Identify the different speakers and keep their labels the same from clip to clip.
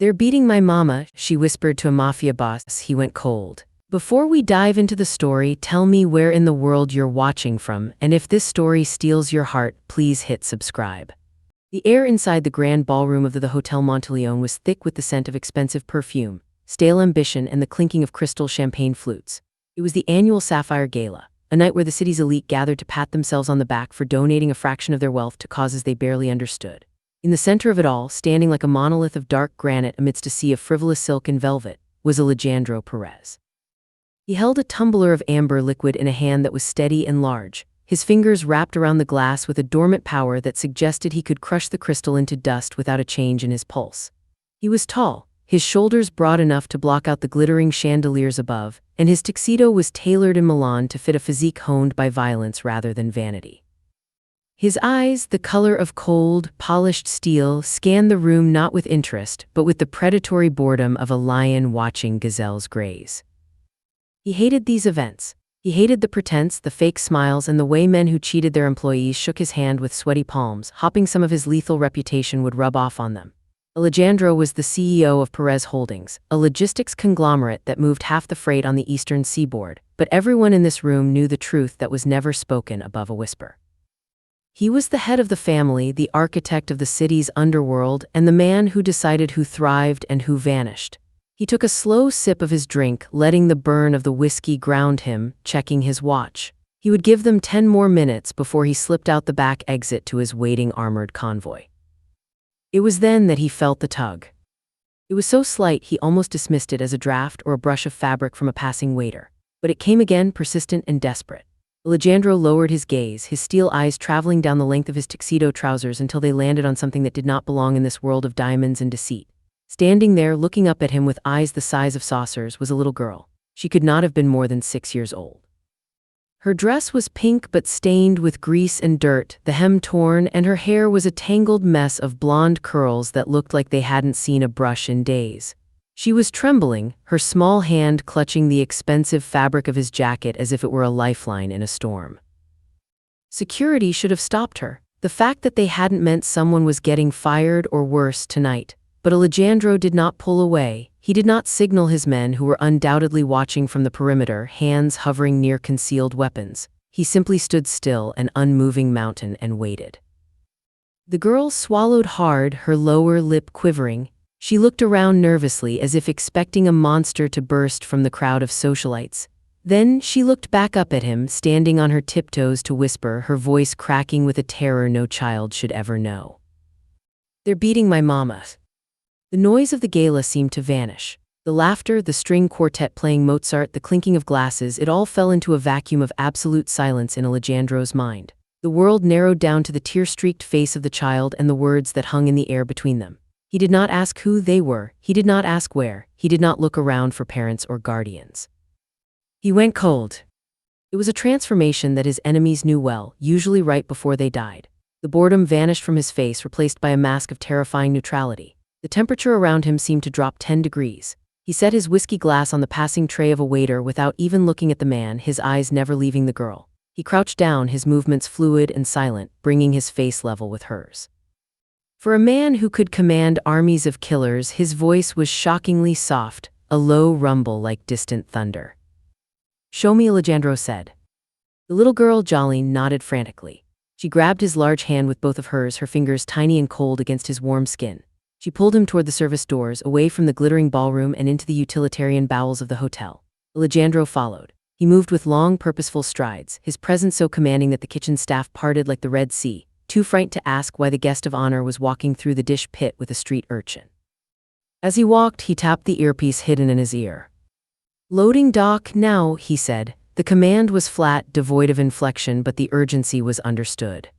Speaker 1: "They're beating my mama," she whispered to a Mafia boss. He went cold. "Before we dive into the story, tell me where in the world you're watching from, and if this story steals your heart, please hit subscribe." The air inside the grand ballroom of the Hotel Monteleone was thick with the scent of expensive perfume, stale ambition, and the clinking of crystal champagne flutes. It was the annual Sapphire Gala, a night where the city's elite gathered to pat themselves on the back for donating a fraction of their wealth to causes they barely understood. In the center of it all, standing like a monolith of dark granite amidst a sea of frivolous silk and velvet, was Alejandro Perez. He held a tumbler of amber liquid in a hand that was steady and large, his fingers wrapped around the glass with a dormant power that suggested he could crush the crystal into dust without a change in his pulse. He was tall, his shoulders broad enough to block out the glittering chandeliers above, and his tuxedo was tailored in Milan to fit a physique honed by violence rather than vanity. His eyes, the color of cold, polished steel, scanned the room not with interest, but with the predatory boredom of a lion watching gazelles graze. He hated these events. He hated the pretense, the fake smiles, and the way men who cheated their employees shook his hand with sweaty palms, hoping some of his lethal reputation would rub off on them. Alejandro was the CEO of Perez Holdings, a logistics conglomerate that moved half the freight on the eastern seaboard, but everyone in this room knew the truth that was never spoken above a whisper. He was the head of the family, the architect of the city's underworld, and the man who decided who thrived and who vanished. He took a slow sip of his drink, letting the burn of the whiskey ground him, checking his watch. He would give them 10 more minutes before he slipped out the back exit to his waiting armored convoy. It was then that he felt the tug. It was so slight he almost dismissed it as a draft or a brush of fabric from a passing waiter. But it came again, persistent and desperate. Alejandro lowered his gaze, his steel eyes traveling down the length of his tuxedo trousers until they landed on something that did not belong in this world of diamonds and deceit. Standing there, looking up at him with eyes the size of saucers, was a little girl. She could not have been more than 6 years old. Her dress was pink but stained with grease and dirt, the hem torn, and her hair was a tangled mess of blonde curls that looked like they hadn't seen a brush in days. She was trembling, her small hand clutching the expensive fabric of his jacket as if it were a lifeline in a storm. Security should have stopped her. The fact that they hadn't meant someone was getting fired or worse tonight. But Alejandro did not pull away. He did not signal his men, who were undoubtedly watching from the perimeter, hands hovering near concealed weapons. He simply stood still, an unmoving mountain, and waited. The girl swallowed hard, her lower lip quivering. She looked around nervously as if expecting a monster to burst from the crowd of socialites. Then she looked back up at him, standing on her tiptoes to whisper, her voice cracking with a terror no child should ever know. "They're beating my mama." The noise of the gala seemed to vanish. The laughter, the string quartet playing Mozart, the clinking of glasses, it all fell into a vacuum of absolute silence in Alejandro's mind. The world narrowed down to the tear-streaked face of the child and the words that hung in the air between them. He did not ask who they were, he did not ask where, he did not look around for parents or guardians. He went cold. It was a transformation that his enemies knew well, usually right before they died. The boredom vanished from his face, replaced by a mask of terrifying neutrality. The temperature around him seemed to drop 10 degrees. He set his whiskey glass on the passing tray of a waiter without even looking at the man, his eyes never leaving the girl. He crouched down, his movements fluid and silent, bringing his face level with hers. For a man who could command armies of killers, his voice was shockingly soft, a low rumble like distant thunder. "Show me," Alejandro said. The little girl, Jolene, nodded frantically. She grabbed his large hand with both of hers, her fingers tiny and cold against his warm skin. She pulled him toward the service doors, away from the glittering ballroom and into the utilitarian bowels of the hotel. Alejandro followed. He moved with long, purposeful strides, his presence so commanding that the kitchen staff parted like the Red Sea, too frightened to ask why the guest of honor was walking through the dish pit with a street urchin. As he walked, he tapped the earpiece hidden in his ear. "Loading dock now," he said. The command was flat, devoid of inflection, but the urgency was understood.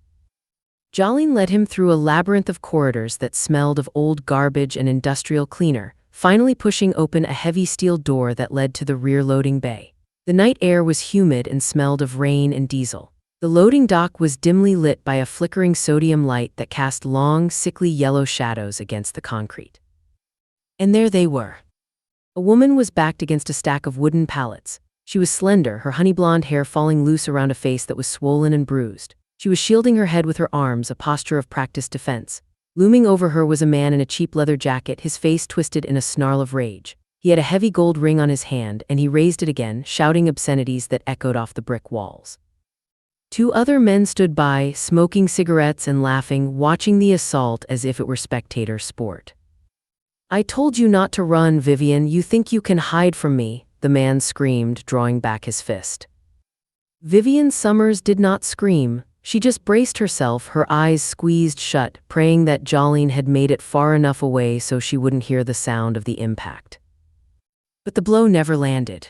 Speaker 1: Jolene led him through a labyrinth of corridors that smelled of old garbage and industrial cleaner, finally pushing open a heavy steel door that led to the rear loading bay. The night air was humid and smelled of rain and diesel. The loading dock was dimly lit by a flickering sodium light that cast long, sickly yellow shadows against the concrete. And there they were. A woman was backed against a stack of wooden pallets. She was slender, her honey blonde hair falling loose around a face that was swollen and bruised. She was shielding her head with her arms, a posture of practiced defense. Looming over her was a man in a cheap leather jacket, his face twisted in a snarl of rage. He had a heavy gold ring on his hand, and he raised it again, shouting obscenities that echoed off the brick walls. Two other men stood by, smoking cigarettes and laughing, watching the assault as if it were spectator sport. "I told you not to run, Vivian. You think you can hide from me," the man screamed, drawing back his fist. Vivian Summers did not scream. She just braced herself, her eyes squeezed shut, praying that Jolene had made it far enough away so she wouldn't hear the sound of the impact. But the blow never landed.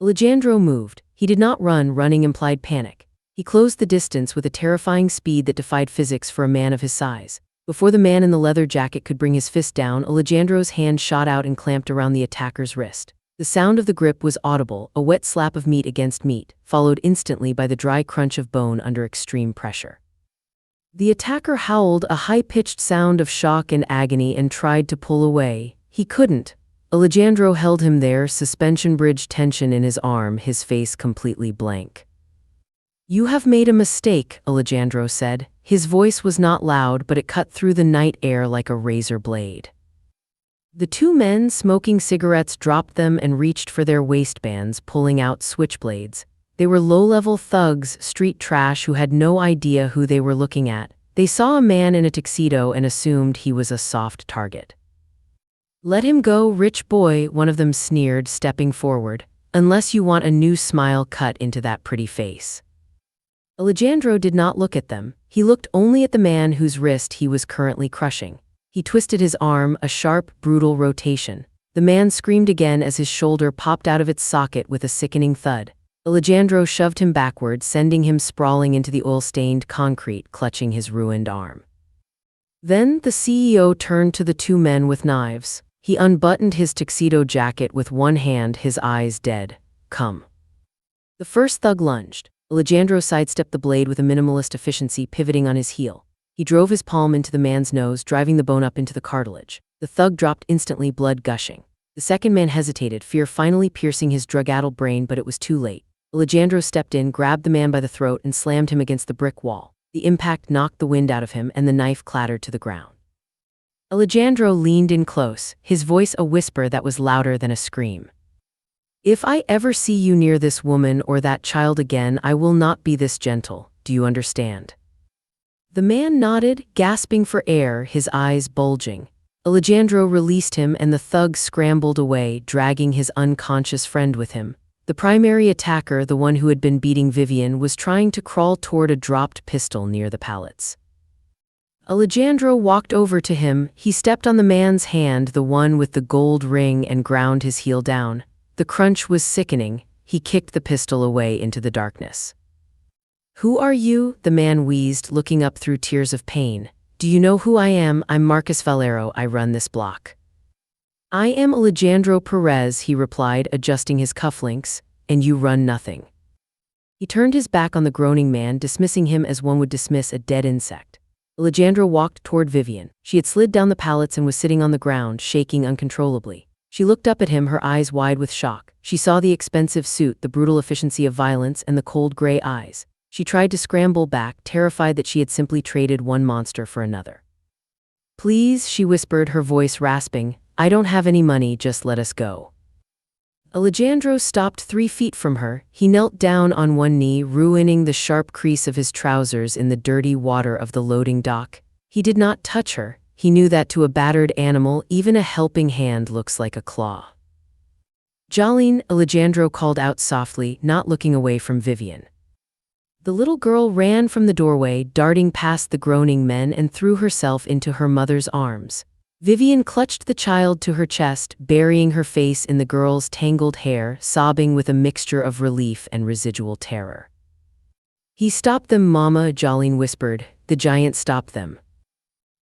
Speaker 1: Alejandro moved. He did not run. Running implied panic. He closed the distance with a terrifying speed that defied physics for a man of his size. Before the man in the leather jacket could bring his fist down, Alejandro's hand shot out and clamped around the attacker's wrist. The sound of the grip was audible, a wet slap of meat against meat, followed instantly by the dry crunch of bone under extreme pressure. The attacker howled, a high-pitched sound of shock and agony, and tried to pull away. He couldn't. Alejandro held him there, suspension bridge tension in his arm, his face completely blank. "You have made a mistake," Alejandro said. His voice was not loud, but it cut through the night air like a razor blade. The two men smoking cigarettes dropped them and reached for their waistbands, pulling out switchblades. They were low-level thugs, street trash who had no idea who they were looking at. They saw a man in a tuxedo and assumed he was a soft target. "Let him go, rich boy," one of them sneered, stepping forward, "unless you want a new smile cut into that pretty face." Alejandro did not look at them. He looked only at the man whose wrist he was currently crushing. He twisted his arm, a sharp, brutal rotation. The man screamed again as his shoulder popped out of its socket with a sickening thud. Alejandro shoved him backward, sending him sprawling into the oil-stained concrete, clutching his ruined arm. Then the CEO turned to the two men with knives. He unbuttoned his tuxedo jacket with one hand, his eyes dead. "Come." The first thug lunged. Alejandro sidestepped the blade with a minimalist efficiency, pivoting on his heel. He drove his palm into the man's nose, driving the bone up into the cartilage. The thug dropped instantly, blood gushing. The second man hesitated, fear finally piercing his drug-addled brain, but it was too late. Alejandro stepped in, grabbed the man by the throat, and slammed him against the brick wall. The impact knocked the wind out of him, and the knife clattered to the ground. Alejandro leaned in close, his voice a whisper that was louder than a scream. "If I ever see you near this woman or that child again, I will not be this gentle. Do you understand?" The man nodded, gasping for air, his eyes bulging. Alejandro released him and the thug scrambled away, dragging his unconscious friend with him. The primary attacker, the one who had been beating Vivian, was trying to crawl toward a dropped pistol near the pallets. Alejandro walked over to him. He stepped on the man's hand, the one with the gold ring, and ground his heel down. The crunch was sickening. He kicked the pistol away into the darkness. "Who are you?" the man wheezed, looking up through tears of pain. "Do you know who I am? I'm Marcus Valero. I run this block." "I am Alejandro Perez," he replied, adjusting his cufflinks. "And you run nothing." He turned his back on the groaning man, dismissing him as one would dismiss a dead insect. Alejandro walked toward Vivian. She had slid down the pallets and was sitting on the ground, shaking uncontrollably. She looked up at him, her eyes wide with shock. She saw the expensive suit, the brutal efficiency of violence, and the cold gray eyes. She tried to scramble back, terrified that she had simply traded one monster for another. "Please," she whispered, her voice rasping, "I don't have any money, just let us go." Alejandro stopped 3 feet from her. He knelt down on one knee, ruining the sharp crease of his trousers in the dirty water of the loading dock. He did not touch her. He knew that to a battered animal, even a helping hand looks like a claw. "Jolene," Alejandro called out softly, not looking away from Vivian. The little girl ran from the doorway, darting past the groaning men, and threw herself into her mother's arms. Vivian clutched the child to her chest, burying her face in the girl's tangled hair, sobbing with a mixture of relief and residual terror. "He stopped them, Mama," Jolene whispered. "The giant stopped them."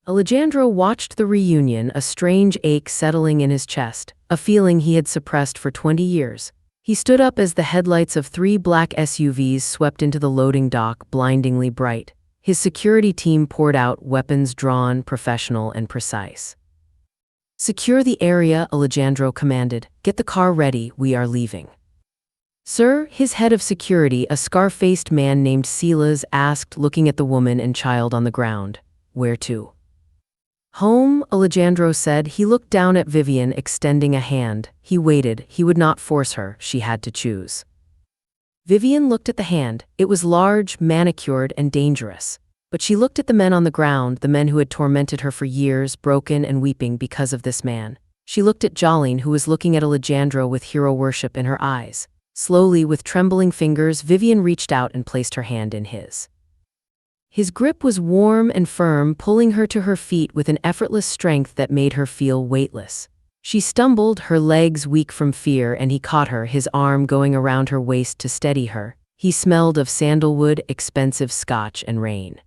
Speaker 1: Alejandro watched the reunion, a strange ache settling in his chest, a feeling he had suppressed for 20 years. He stood up as the headlights of 3 black SUVs swept into the loading dock, blindingly bright. His security team poured out, weapons drawn, professional and precise. "Secure the area," Alejandro commanded. "Get the car ready, we are leaving." "Sir," his head of security, a scar-faced man named Silas, asked, looking at the woman and child on the ground. "Where to?" Home, Alejandro said. He looked down at Vivian, extending a hand. He waited. He would not force her. She had to choose. Vivian looked at the hand. It was large, manicured, and dangerous. But she looked at the men on the ground, the men who had tormented her for years, broken and weeping because of this man. She looked at Jolene, who was looking at Alejandro with hero worship in her eyes. Slowly, with trembling fingers, Vivian reached out and placed her hand in his. His grip was warm and firm, pulling her to her feet with an effortless strength that made her feel weightless. She stumbled, her legs weak from fear, and he caught her, his arm going around her waist to steady her. He smelled of sandalwood, expensive scotch, and rain.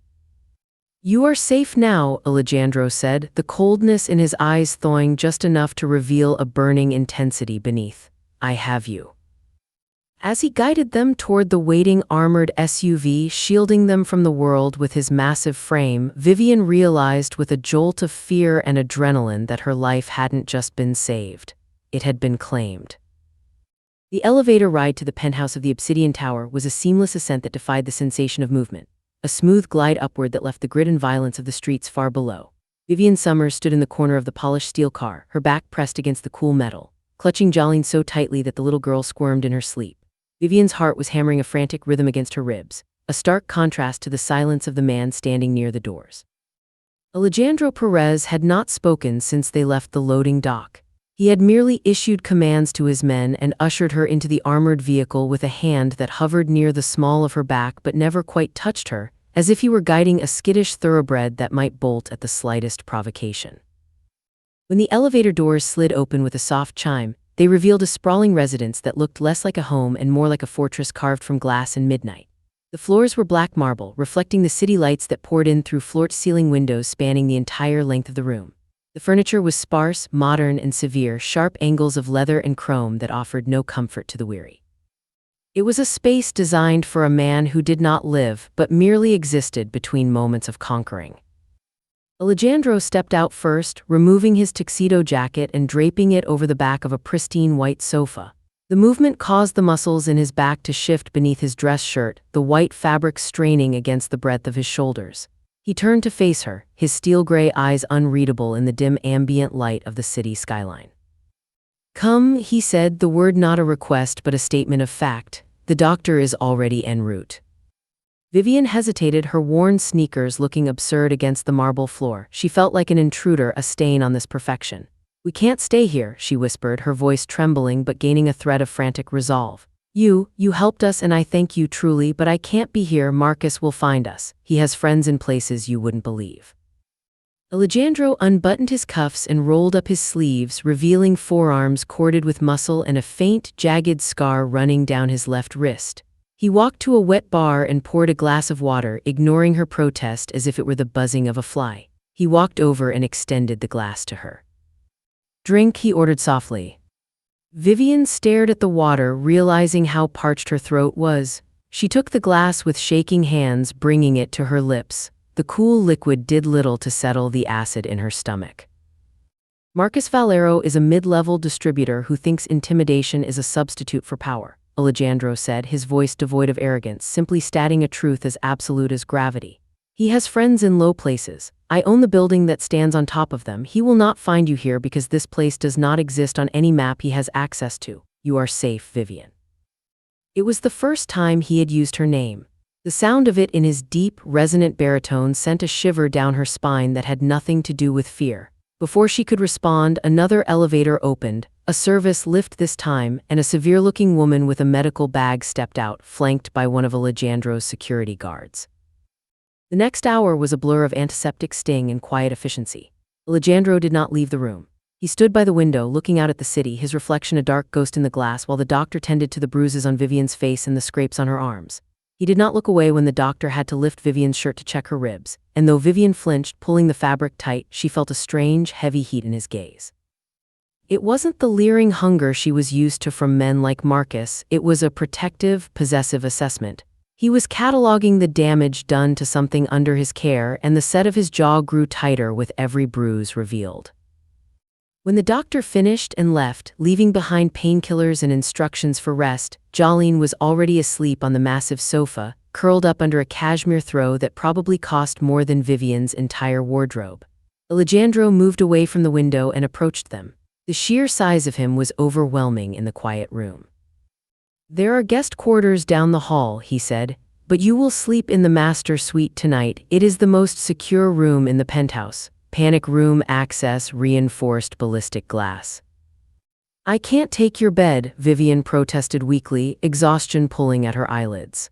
Speaker 1: "You are safe now," Alejandro said, the coldness in his eyes thawing just enough to reveal a burning intensity beneath. "I have you." As he guided them toward the waiting armored SUV, shielding them from the world with his massive frame, Vivian realized with a jolt of fear and adrenaline that her life hadn't just been saved. It had been claimed. The elevator ride to the penthouse of the Obsidian Tower was a seamless ascent that defied the sensation of movement, a smooth glide upward that left the grit and violence of the streets far below. Vivian Summers stood in the corner of the polished steel car, her back pressed against the cool metal, clutching Jolene so tightly that the little girl squirmed in her sleep. Vivian's heart was hammering a frantic rhythm against her ribs, a stark contrast to the silence of the man standing near the doors. Alejandro Perez had not spoken since they left the loading dock. He had merely issued commands to his men and ushered her into the armored vehicle with a hand that hovered near the small of her back but never quite touched her, as if he were guiding a skittish thoroughbred that might bolt at the slightest provocation. When the elevator doors slid open with a soft chime, they revealed a sprawling residence that looked less like a home and more like a fortress carved from glass and midnight. The floors were black marble, reflecting the city lights that poured in through floor-to-ceiling windows spanning the entire length of the room. The furniture was sparse, modern, and severe, sharp angles of leather and chrome that offered no comfort to the weary. It was a space designed for a man who did not live, but merely existed between moments of conquering. Alejandro stepped out first, removing his tuxedo jacket and draping it over the back of a pristine white sofa. The movement caused the muscles in his back to shift beneath his dress shirt, the white fabric straining against the breadth of his shoulders. He turned to face her, his steel-gray eyes unreadable in the dim ambient light of the city skyline. "Come," he said, the word not a request but a statement of fact. "The doctor is already en route." Vivian hesitated, her worn sneakers looking absurd against the marble floor. She felt like an intruder, a stain on this perfection. "We can't stay here," she whispered, her voice trembling but gaining a thread of frantic resolve. You helped us and I thank you truly, but I can't be here. Marcus will find us. He has friends in places you wouldn't believe." Alejandro unbuttoned his cuffs and rolled up his sleeves, revealing forearms corded with muscle and a faint, jagged scar running down his left wrist. He walked to a wet bar and poured a glass of water, ignoring her protest as if it were the buzzing of a fly. He walked over and extended the glass to her. "Drink," he ordered softly. Vivian stared at the water, realizing how parched her throat was. She took the glass with shaking hands, bringing it to her lips. The cool liquid did little to settle the acid in her stomach. "Marcus Valero is a mid-level distributor who thinks intimidation is a substitute for power," Alejandro said, his voice devoid of arrogance, simply stating a truth as absolute as gravity. "He has friends in low places. I own the building that stands on top of them. He will not find you here because this place does not exist on any map he has access to. You are safe, Vivian." It was the first time he had used her name. The sound of it in his deep, resonant baritone sent a shiver down her spine that had nothing to do with fear. Before she could respond, another elevator opened, a service lift this time, and a severe-looking woman with a medical bag stepped out, flanked by one of Alejandro's security guards. The next hour was a blur of antiseptic sting and quiet efficiency. Alejandro did not leave the room. He stood by the window, looking out at the city, his reflection a dark ghost in the glass, while the doctor tended to the bruises on Vivian's face and the scrapes on her arms. He did not look away when the doctor had to lift Vivian's shirt to check her ribs, and though Vivian flinched, pulling the fabric tight, she felt a strange, heavy heat in his gaze. It wasn't the leering hunger she was used to from men like Marcus, it was a protective, possessive assessment. He was cataloging the damage done to something under his care, and the set of his jaw grew tighter with every bruise revealed. When the doctor finished and left, leaving behind painkillers and instructions for rest, Jolene was already asleep on the massive sofa, curled up under a cashmere throw that probably cost more than Vivian's entire wardrobe. Alejandro moved away from the window and approached them. The sheer size of him was overwhelming in the quiet room. "There are guest quarters down the hall," he said, "but you will sleep in the master suite tonight. It is the most secure room in the penthouse. Panic room access, reinforced ballistic glass." "I can't take your bed," Vivian protested weakly, exhaustion pulling at her eyelids.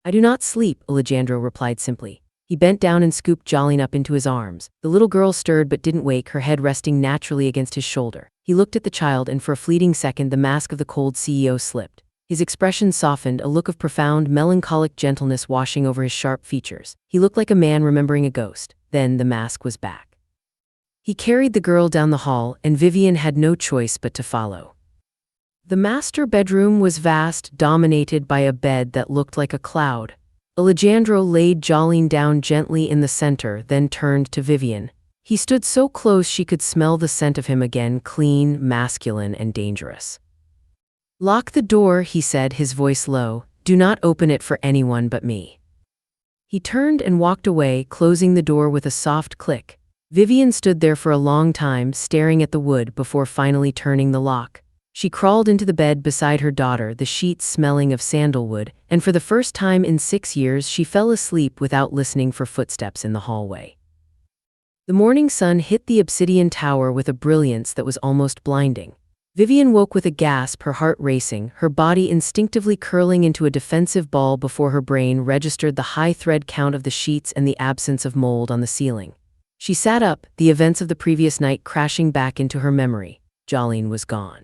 Speaker 1: "I do not sleep," Alejandro replied simply. He bent down and scooped Jolene up into his arms. The little girl stirred but didn't wake, her head resting naturally against his shoulder. He looked at the child, and for a fleeting second the mask of the cold CEO slipped. His expression softened, a look of profound, melancholic gentleness washing over his sharp features. He looked like a man remembering a ghost. Then the mask was back. He carried the girl down the hall, and Vivian had no choice but to follow. The master bedroom was vast, dominated by a bed that looked like a cloud. Alejandro laid Jolene down gently in the center, then turned to Vivian. He stood so close she could smell the scent of him again, clean, masculine, and dangerous. "Lock the door," he said, his voice low. "Do not open it for anyone but me." He turned and walked away, closing the door with a soft click. Vivian stood there for a long time, staring at the wood before finally turning the lock. She crawled into the bed beside her daughter, the sheets smelling of sandalwood, and for the first time in 6 years she fell asleep without listening for footsteps in the hallway. The morning sun hit the obsidian tower with a brilliance that was almost blinding. Vivian woke with a gasp, her heart racing, her body instinctively curling into a defensive ball before her brain registered the high thread count of the sheets and the absence of mold on the ceiling. She sat up, the events of the previous night crashing back into her memory. Jolene was gone.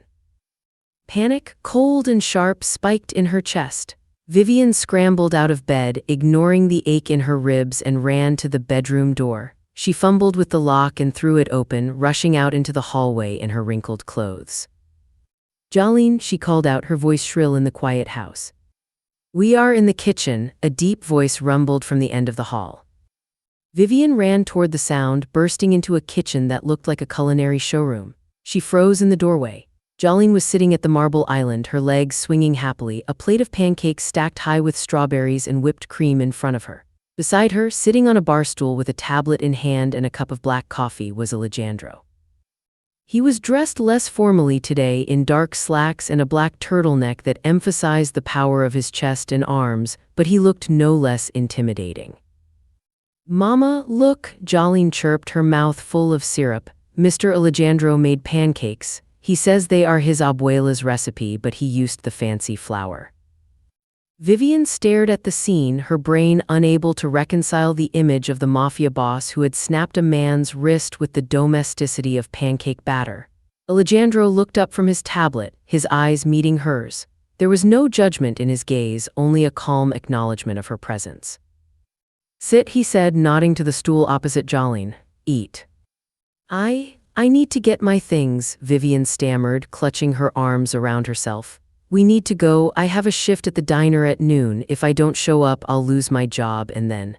Speaker 1: Panic, cold and sharp, spiked in her chest. Vivian scrambled out of bed, ignoring the ache in her ribs, and ran to the bedroom door. She fumbled with the lock and threw it open, rushing out into the hallway in her wrinkled clothes. "Jolene," she called out, her voice shrill in the quiet house. "We are in the kitchen," a deep voice rumbled from the end of the hall. Vivian ran toward the sound, bursting into a kitchen that looked like a culinary showroom. She froze in the doorway. Jolene was sitting at the marble island, her legs swinging happily, a plate of pancakes stacked high with strawberries and whipped cream in front of her. Beside her, sitting on a bar stool with a tablet in hand and a cup of black coffee, was Alejandro. He was dressed less formally today, in dark slacks and a black turtleneck that emphasized the power of his chest and arms, but he looked no less intimidating. "Mama, look," Jolene chirped, her mouth full of syrup. "Mr. Alejandro made pancakes. He says they are his abuela's recipe, but he used the fancy flour." Vivian stared at the scene, her brain unable to reconcile the image of the mafia boss who had snapped a man's wrist with the domesticity of pancake batter. Alejandro looked up from his tablet, his eyes meeting hers. There was no judgment in his gaze, only a calm acknowledgement of her presence. "Sit," he said, nodding to the stool opposite Jolene. "Eat." I need to get my things," Vivian stammered, clutching her arms around herself. "We need to go. I have a shift at the diner at noon. If I don't show up, I'll lose my job, and then—"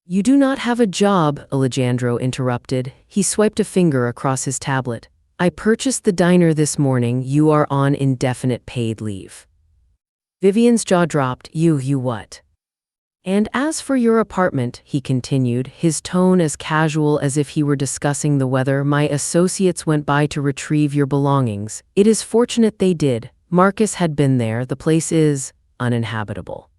Speaker 1: "You do not have a job," Alejandro interrupted. He swiped a finger across his tablet. "I purchased the diner this morning. You are on indefinite paid leave." Vivian's jaw dropped. You what?" "And as for your apartment," he continued, his tone as casual as if he were discussing the weather, "my associates went by to retrieve your belongings. It is fortunate they did. Marcus had been there. The place is uninhabitable."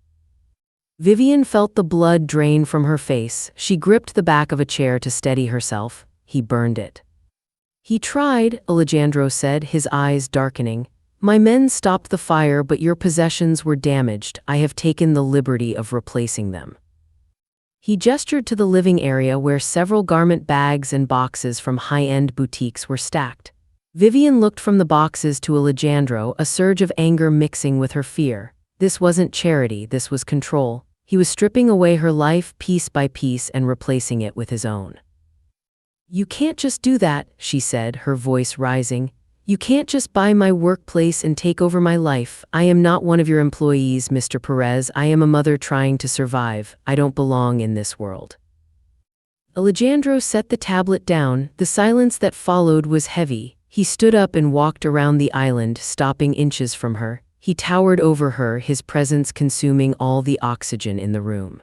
Speaker 1: Vivian felt the blood drain from her face. She gripped the back of a chair to steady herself. "He burned it." "He tried," Alejandro said, his eyes darkening. "My men stopped the fire, but your possessions were damaged. I have taken the liberty of replacing them." He gestured to the living area where several garment bags and boxes from high-end boutiques were stacked. Vivian looked from the boxes to Alejandro, a surge of anger mixing with her fear. This wasn't charity, this was control. He was stripping away her life piece by piece and replacing it with his own. "You can't just do that," she said, her voice rising. "You can't just buy my workplace and take over my life. I am not one of your employees, Mr. Perez. I am a mother trying to survive. I don't belong in this world." Alejandro set the tablet down. The silence that followed was heavy. He stood up and walked around the island, stopping inches from her. He towered over her, his presence consuming all the oxygen in the room.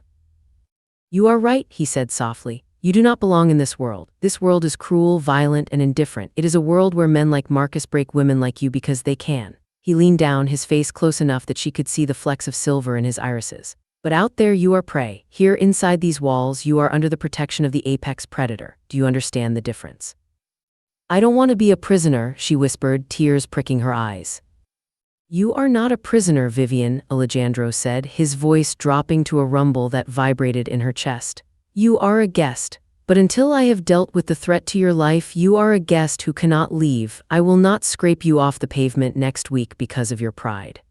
Speaker 1: "You are right," he said softly. You do not belong in this world. This world is cruel, violent, and indifferent. It is a world where men like Marcus break women like you because they can. He leaned down, his face close enough that she could see the flecks of silver in his irises. But out there you are prey. Here inside these walls you are under the protection of the apex predator. Do you understand the difference? I don't want to be a prisoner, she whispered, tears pricking her eyes. You are not a prisoner, Vivian, Alejandro said, his voice dropping to a rumble that vibrated in her chest. You are a guest. But until I have dealt with the threat to your life, you are a guest who cannot leave. I will not scrape you off the pavement next week because of your pride.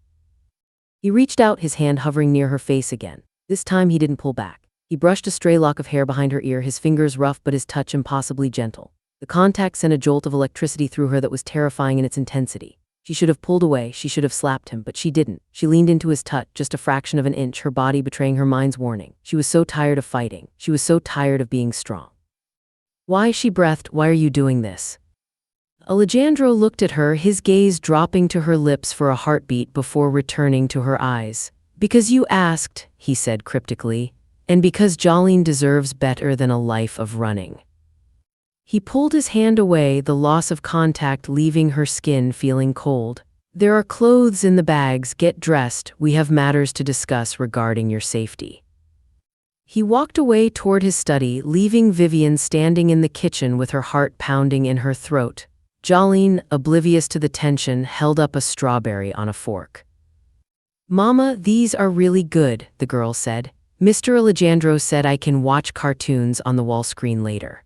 Speaker 1: He reached out, his hand hovering near her face again. This time he didn't pull back. He brushed a stray lock of hair behind her ear, his fingers rough but his touch impossibly gentle. The contact sent a jolt of electricity through her that was terrifying in its intensity. She should have pulled away, she should have slapped him, but she didn't. She leaned into his touch, just a fraction of an inch, her body betraying her mind's warning. She was so tired of fighting. She was so tired of being strong. Why, she breathed, why are you doing this? Alejandro looked at her, his gaze dropping to her lips for a heartbeat before returning to her eyes. Because you asked, he said cryptically, and because Jolene deserves better than a life of running. He pulled his hand away, the loss of contact leaving her skin feeling cold. There are clothes in the bags, get dressed, we have matters to discuss regarding your safety. He walked away toward his study, leaving Vivian standing in the kitchen with her heart pounding in her throat. Jolene, oblivious to the tension, held up a strawberry on a fork. Mama, these are really good, the girl said. Mr. Alejandro said I can watch cartoons on the wall screen later.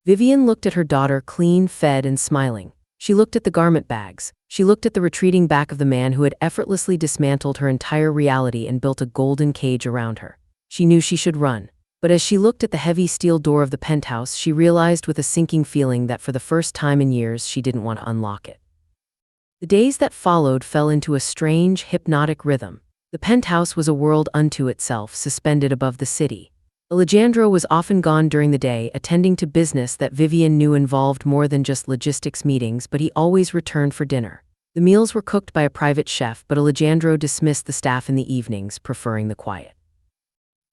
Speaker 1: Vivian looked at her daughter, clean, fed, and smiling. She looked at the garment bags. She looked at the retreating back of the man who had effortlessly dismantled her entire reality and built a golden cage around her. She knew she should run. But as she looked at the heavy steel door of the penthouse, she realized with a sinking feeling that for the first time in years she didn't want to unlock it. The days that followed fell into a strange, hypnotic rhythm. The penthouse was a world unto itself, suspended above the city. Alejandro was often gone during the day, attending to business that Vivian knew involved more than just logistics meetings, but he always returned for dinner. The meals were cooked by a private chef, but Alejandro dismissed the staff in the evenings, preferring the quiet.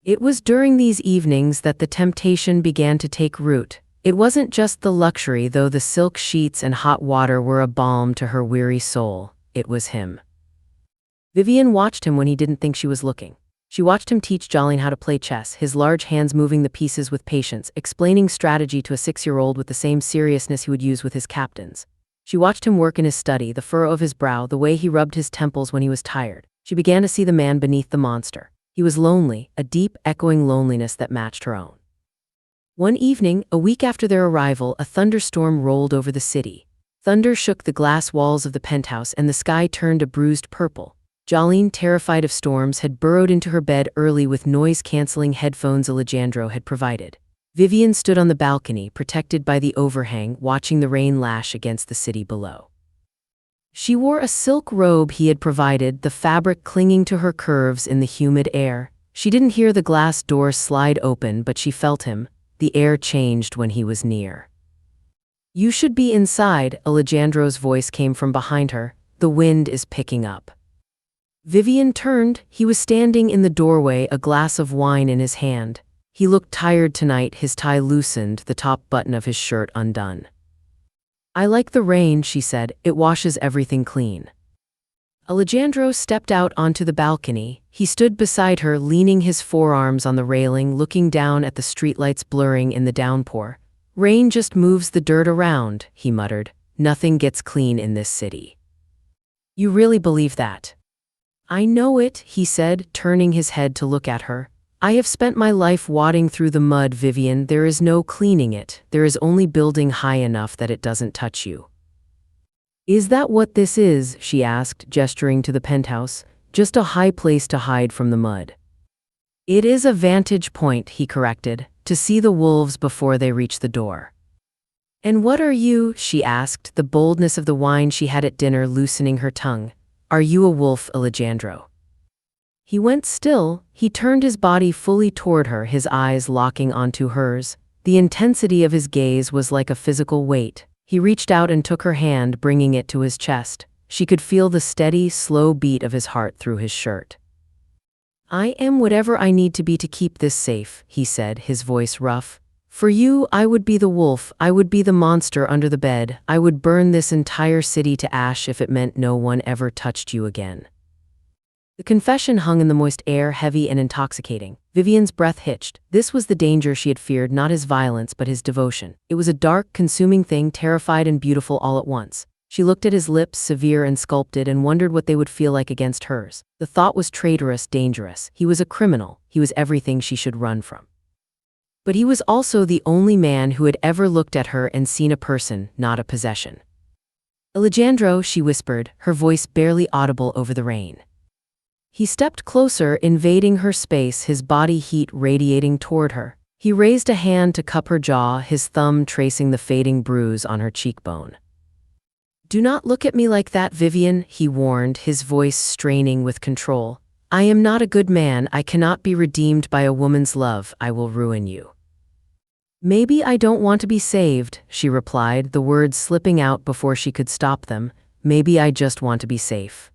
Speaker 1: It was during these evenings that the temptation began to take root. It wasn't just the luxury, though the silk sheets and hot water were a balm to her weary soul. It was him. Vivian watched him when he didn't think she was looking. She watched him teach Jolene how to play chess, his large hands moving the pieces with patience, explaining strategy to a 6-year-old with the same seriousness he would use with his captains. She watched him work in his study, the furrow of his brow, the way he rubbed his temples when he was tired. She began to see the man beneath the monster. He was lonely, a deep, echoing loneliness that matched her own. One evening, a week after their arrival, a thunderstorm rolled over the city. Thunder shook the glass walls of the penthouse and the sky turned a bruised purple. Jolene, terrified of storms, had burrowed into her bed early with noise-canceling headphones Alejandro had provided. Vivian stood on the balcony, protected by the overhang, watching the rain lash against the city below. She wore a silk robe he had provided, the fabric clinging to her curves in the humid air. She didn't hear the glass door slide open, but she felt him. The air changed when he was near. You should be inside, Alejandro's voice came from behind her. The wind is picking up. Vivian turned. He was standing in the doorway, a glass of wine in his hand. He looked tired tonight, his tie loosened, the top button of his shirt undone. I like the rain, she said. It washes everything clean. Alejandro stepped out onto the balcony. He stood beside her, leaning his forearms on the railing, looking down at the streetlights blurring in the downpour. Rain just moves the dirt around, he muttered. Nothing gets clean in this city. You really believe that? I know it, he said, turning his head to look at her. I have spent my life wading through the mud, Vivian. There is no cleaning it. There is only building high enough that it doesn't touch you. Is that what this is? She asked, gesturing to the penthouse. Just a high place to hide from the mud. It is a vantage point, he corrected, to see the wolves before they reach the door. And what are you? She asked, the boldness of the wine she had at dinner loosening her tongue. Are you a wolf, Alejandro? He went still. He turned his body fully toward her, his eyes locking onto hers. The intensity of his gaze was like a physical weight. He reached out and took her hand, bringing it to his chest. She could feel the steady, slow beat of his heart through his shirt. I am whatever I need to be to keep this safe, he said, his voice rough. For you, I would be the wolf, I would be the monster under the bed, I would burn this entire city to ash if it meant no one ever touched you again. The confession hung in the moist air, heavy and intoxicating. Vivian's breath hitched. This was the danger she had feared, not his violence, but his devotion. It was a dark, consuming thing, terrified and beautiful all at once. She looked at his lips, severe and sculpted, and wondered what they would feel like against hers. The thought was traitorous, dangerous. He was a criminal. He was everything she should run from. But he was also the only man who had ever looked at her and seen a person, not a possession. Alejandro, she whispered, her voice barely audible over the rain. He stepped closer, invading her space, his body heat radiating toward her. He raised a hand to cup her jaw, his thumb tracing the fading bruise on her cheekbone. "Do not look at me like that, Vivian," he warned, his voice straining with control. "I am not a good man. I cannot be redeemed by a woman's love. I will ruin you." "Maybe I don't want to be saved," she replied, the words slipping out before she could stop them. "Maybe I just want to be safe."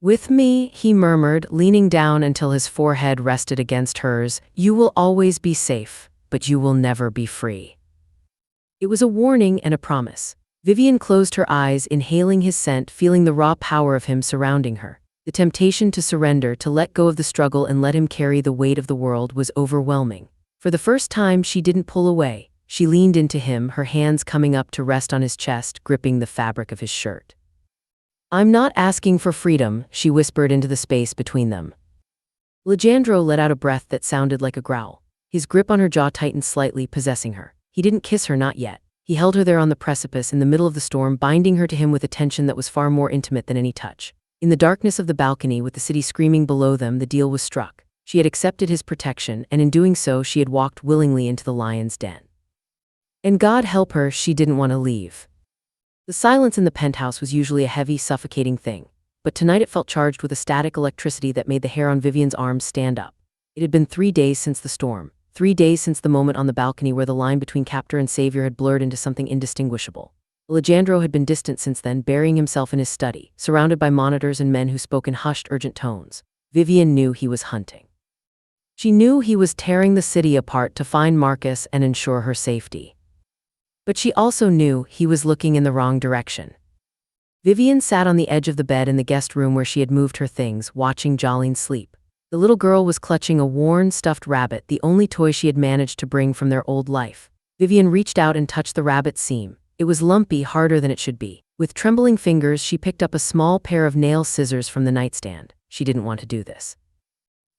Speaker 1: "With me," he murmured, leaning down until his forehead rested against hers, "you will always be safe, but you will never be free." It was a warning and a promise. Vivian closed her eyes, inhaling his scent, feeling the raw power of him surrounding her. The temptation to surrender, to let go of the struggle and let him carry the weight of the world, was overwhelming. For the first time, she didn't pull away. She leaned into him, her hands coming up to rest on his chest, gripping the fabric of his shirt. "I'm not asking for freedom," she whispered into the space between them. Alejandro let out a breath that sounded like a growl. His grip on her jaw tightened slightly, possessing her. He didn't kiss her, not yet. He held her there on the precipice in the middle of the storm, binding her to him with a tension that was far more intimate than any touch. In the darkness of the balcony, with the city screaming below them, the deal was struck. She had accepted his protection, and in doing so, she had walked willingly into the lion's den. And God help her, she didn't want to leave. The silence in the penthouse was usually a heavy, suffocating thing, but tonight it felt charged with a static electricity that made the hair on Vivian's arms stand up. It had been 3 days since the storm, 3 days since the moment on the balcony where the line between captor and savior had blurred into something indistinguishable. Alejandro had been distant since then, burying himself in his study, surrounded by monitors and men who spoke in hushed, urgent tones. Vivian knew he was hunting. She knew he was tearing the city apart to find Marcus and ensure her safety. But she also knew he was looking in the wrong direction. Vivian sat on the edge of the bed in the guest room where she had moved her things, watching Jolene sleep. The little girl was clutching a worn, stuffed rabbit, the only toy she had managed to bring from their old life. Vivian reached out and touched the rabbit's seam. It was lumpy, harder than it should be. With trembling fingers, she picked up a small pair of nail scissors from the nightstand. She didn't want to do this.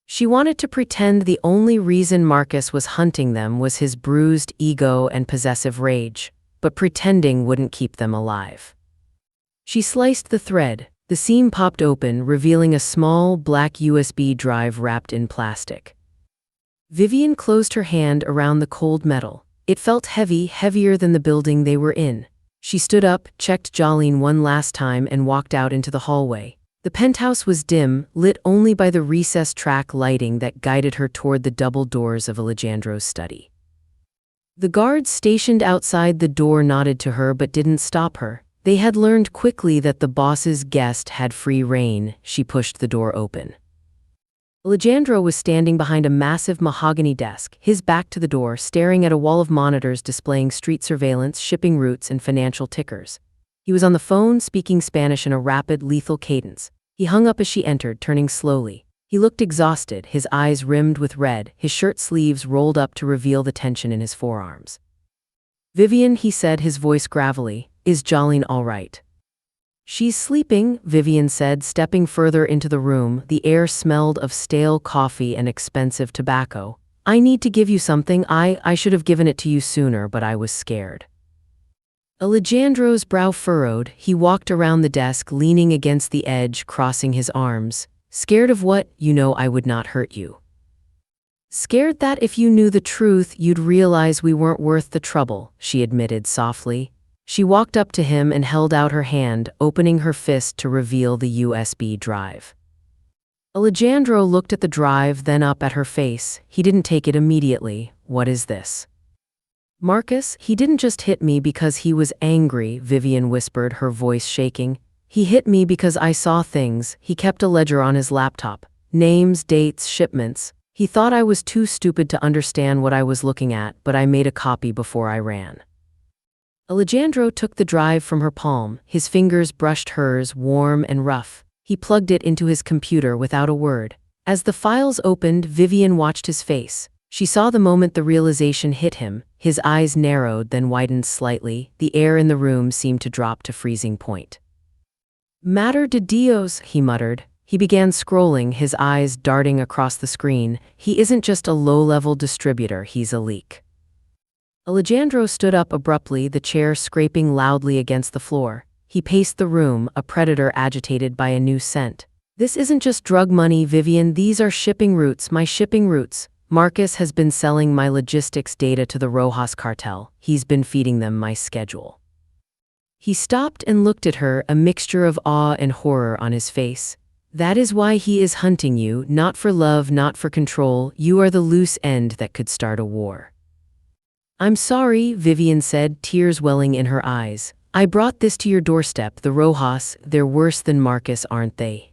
Speaker 1: She wanted to pretend the only reason Marcus was hunting them was his bruised ego and possessive rage, but pretending wouldn't keep them alive. She sliced the thread. The seam popped open, revealing a small black USB drive wrapped in plastic. Vivian closed her hand around the cold metal. It felt heavy, heavier than the building they were in. She stood up, checked Jolene one last time, and walked out into the hallway. The penthouse was dim, lit only by the recessed track lighting that guided her toward the double doors of Alejandro's study. The guards stationed outside the door nodded to her but didn't stop her. They had learned quickly that the boss's guest had free rein. She pushed the door open. Alejandro was standing behind a massive mahogany desk, his back to the door, staring at a wall of monitors displaying street surveillance, shipping routes, and financial tickers. He was on the phone, speaking Spanish in a rapid, lethal cadence. He hung up as she entered, turning slowly. He looked exhausted, his eyes rimmed with red, his shirt sleeves rolled up to reveal the tension in his forearms. "Vivian," he said, his voice gravelly, "is Jolene all right?" "She's sleeping," Vivian said, stepping further into the room. The air smelled of stale coffee and expensive tobacco. "I need to give you something. I should have given it to you sooner, but I was scared." Alejandro's brow furrowed. He walked around the desk, leaning against the edge, crossing his arms. "Scared of what? You know I would not hurt you." "Scared that if you knew the truth, you'd realize we weren't worth the trouble," she admitted softly. She walked up to him and held out her hand, opening her fist to reveal the USB drive. Alejandro looked at the drive, then up at her face. He didn't take it immediately. "What is this?" "Marcus, he didn't just hit me because he was angry," Vivian whispered, her voice shaking. "He hit me because I saw things." He kept a ledger on his laptop. Names, dates, shipments. He thought I was too stupid to understand what I was looking at, but I made a copy before I ran. Alejandro took the drive from her palm, his fingers brushed hers, warm and rough. He plugged it into his computer without a word. As the files opened, Vivian watched his face. She saw the moment the realization hit him. His eyes narrowed, then widened slightly. The air in the room seemed to drop to freezing point. "Mater de Dios," he muttered. He began scrolling, his eyes darting across the screen. He isn't just a low-level distributor, he's a leak. Alejandro stood up abruptly, the chair scraping loudly against the floor. He paced the room, a predator agitated by a new scent. "This isn't just drug money, Vivian, these are shipping routes, my shipping routes. Marcus has been selling my logistics data to the Rojas cartel. He's been feeding them my schedule." He stopped and looked at her, a mixture of awe and horror on his face. "That is why he is hunting you, not for love, not for control. You are the loose end that could start a war." "I'm sorry," Vivian said, tears welling in her eyes. "I brought this to your doorstep. The Rojas, they're worse than Marcus, aren't they?"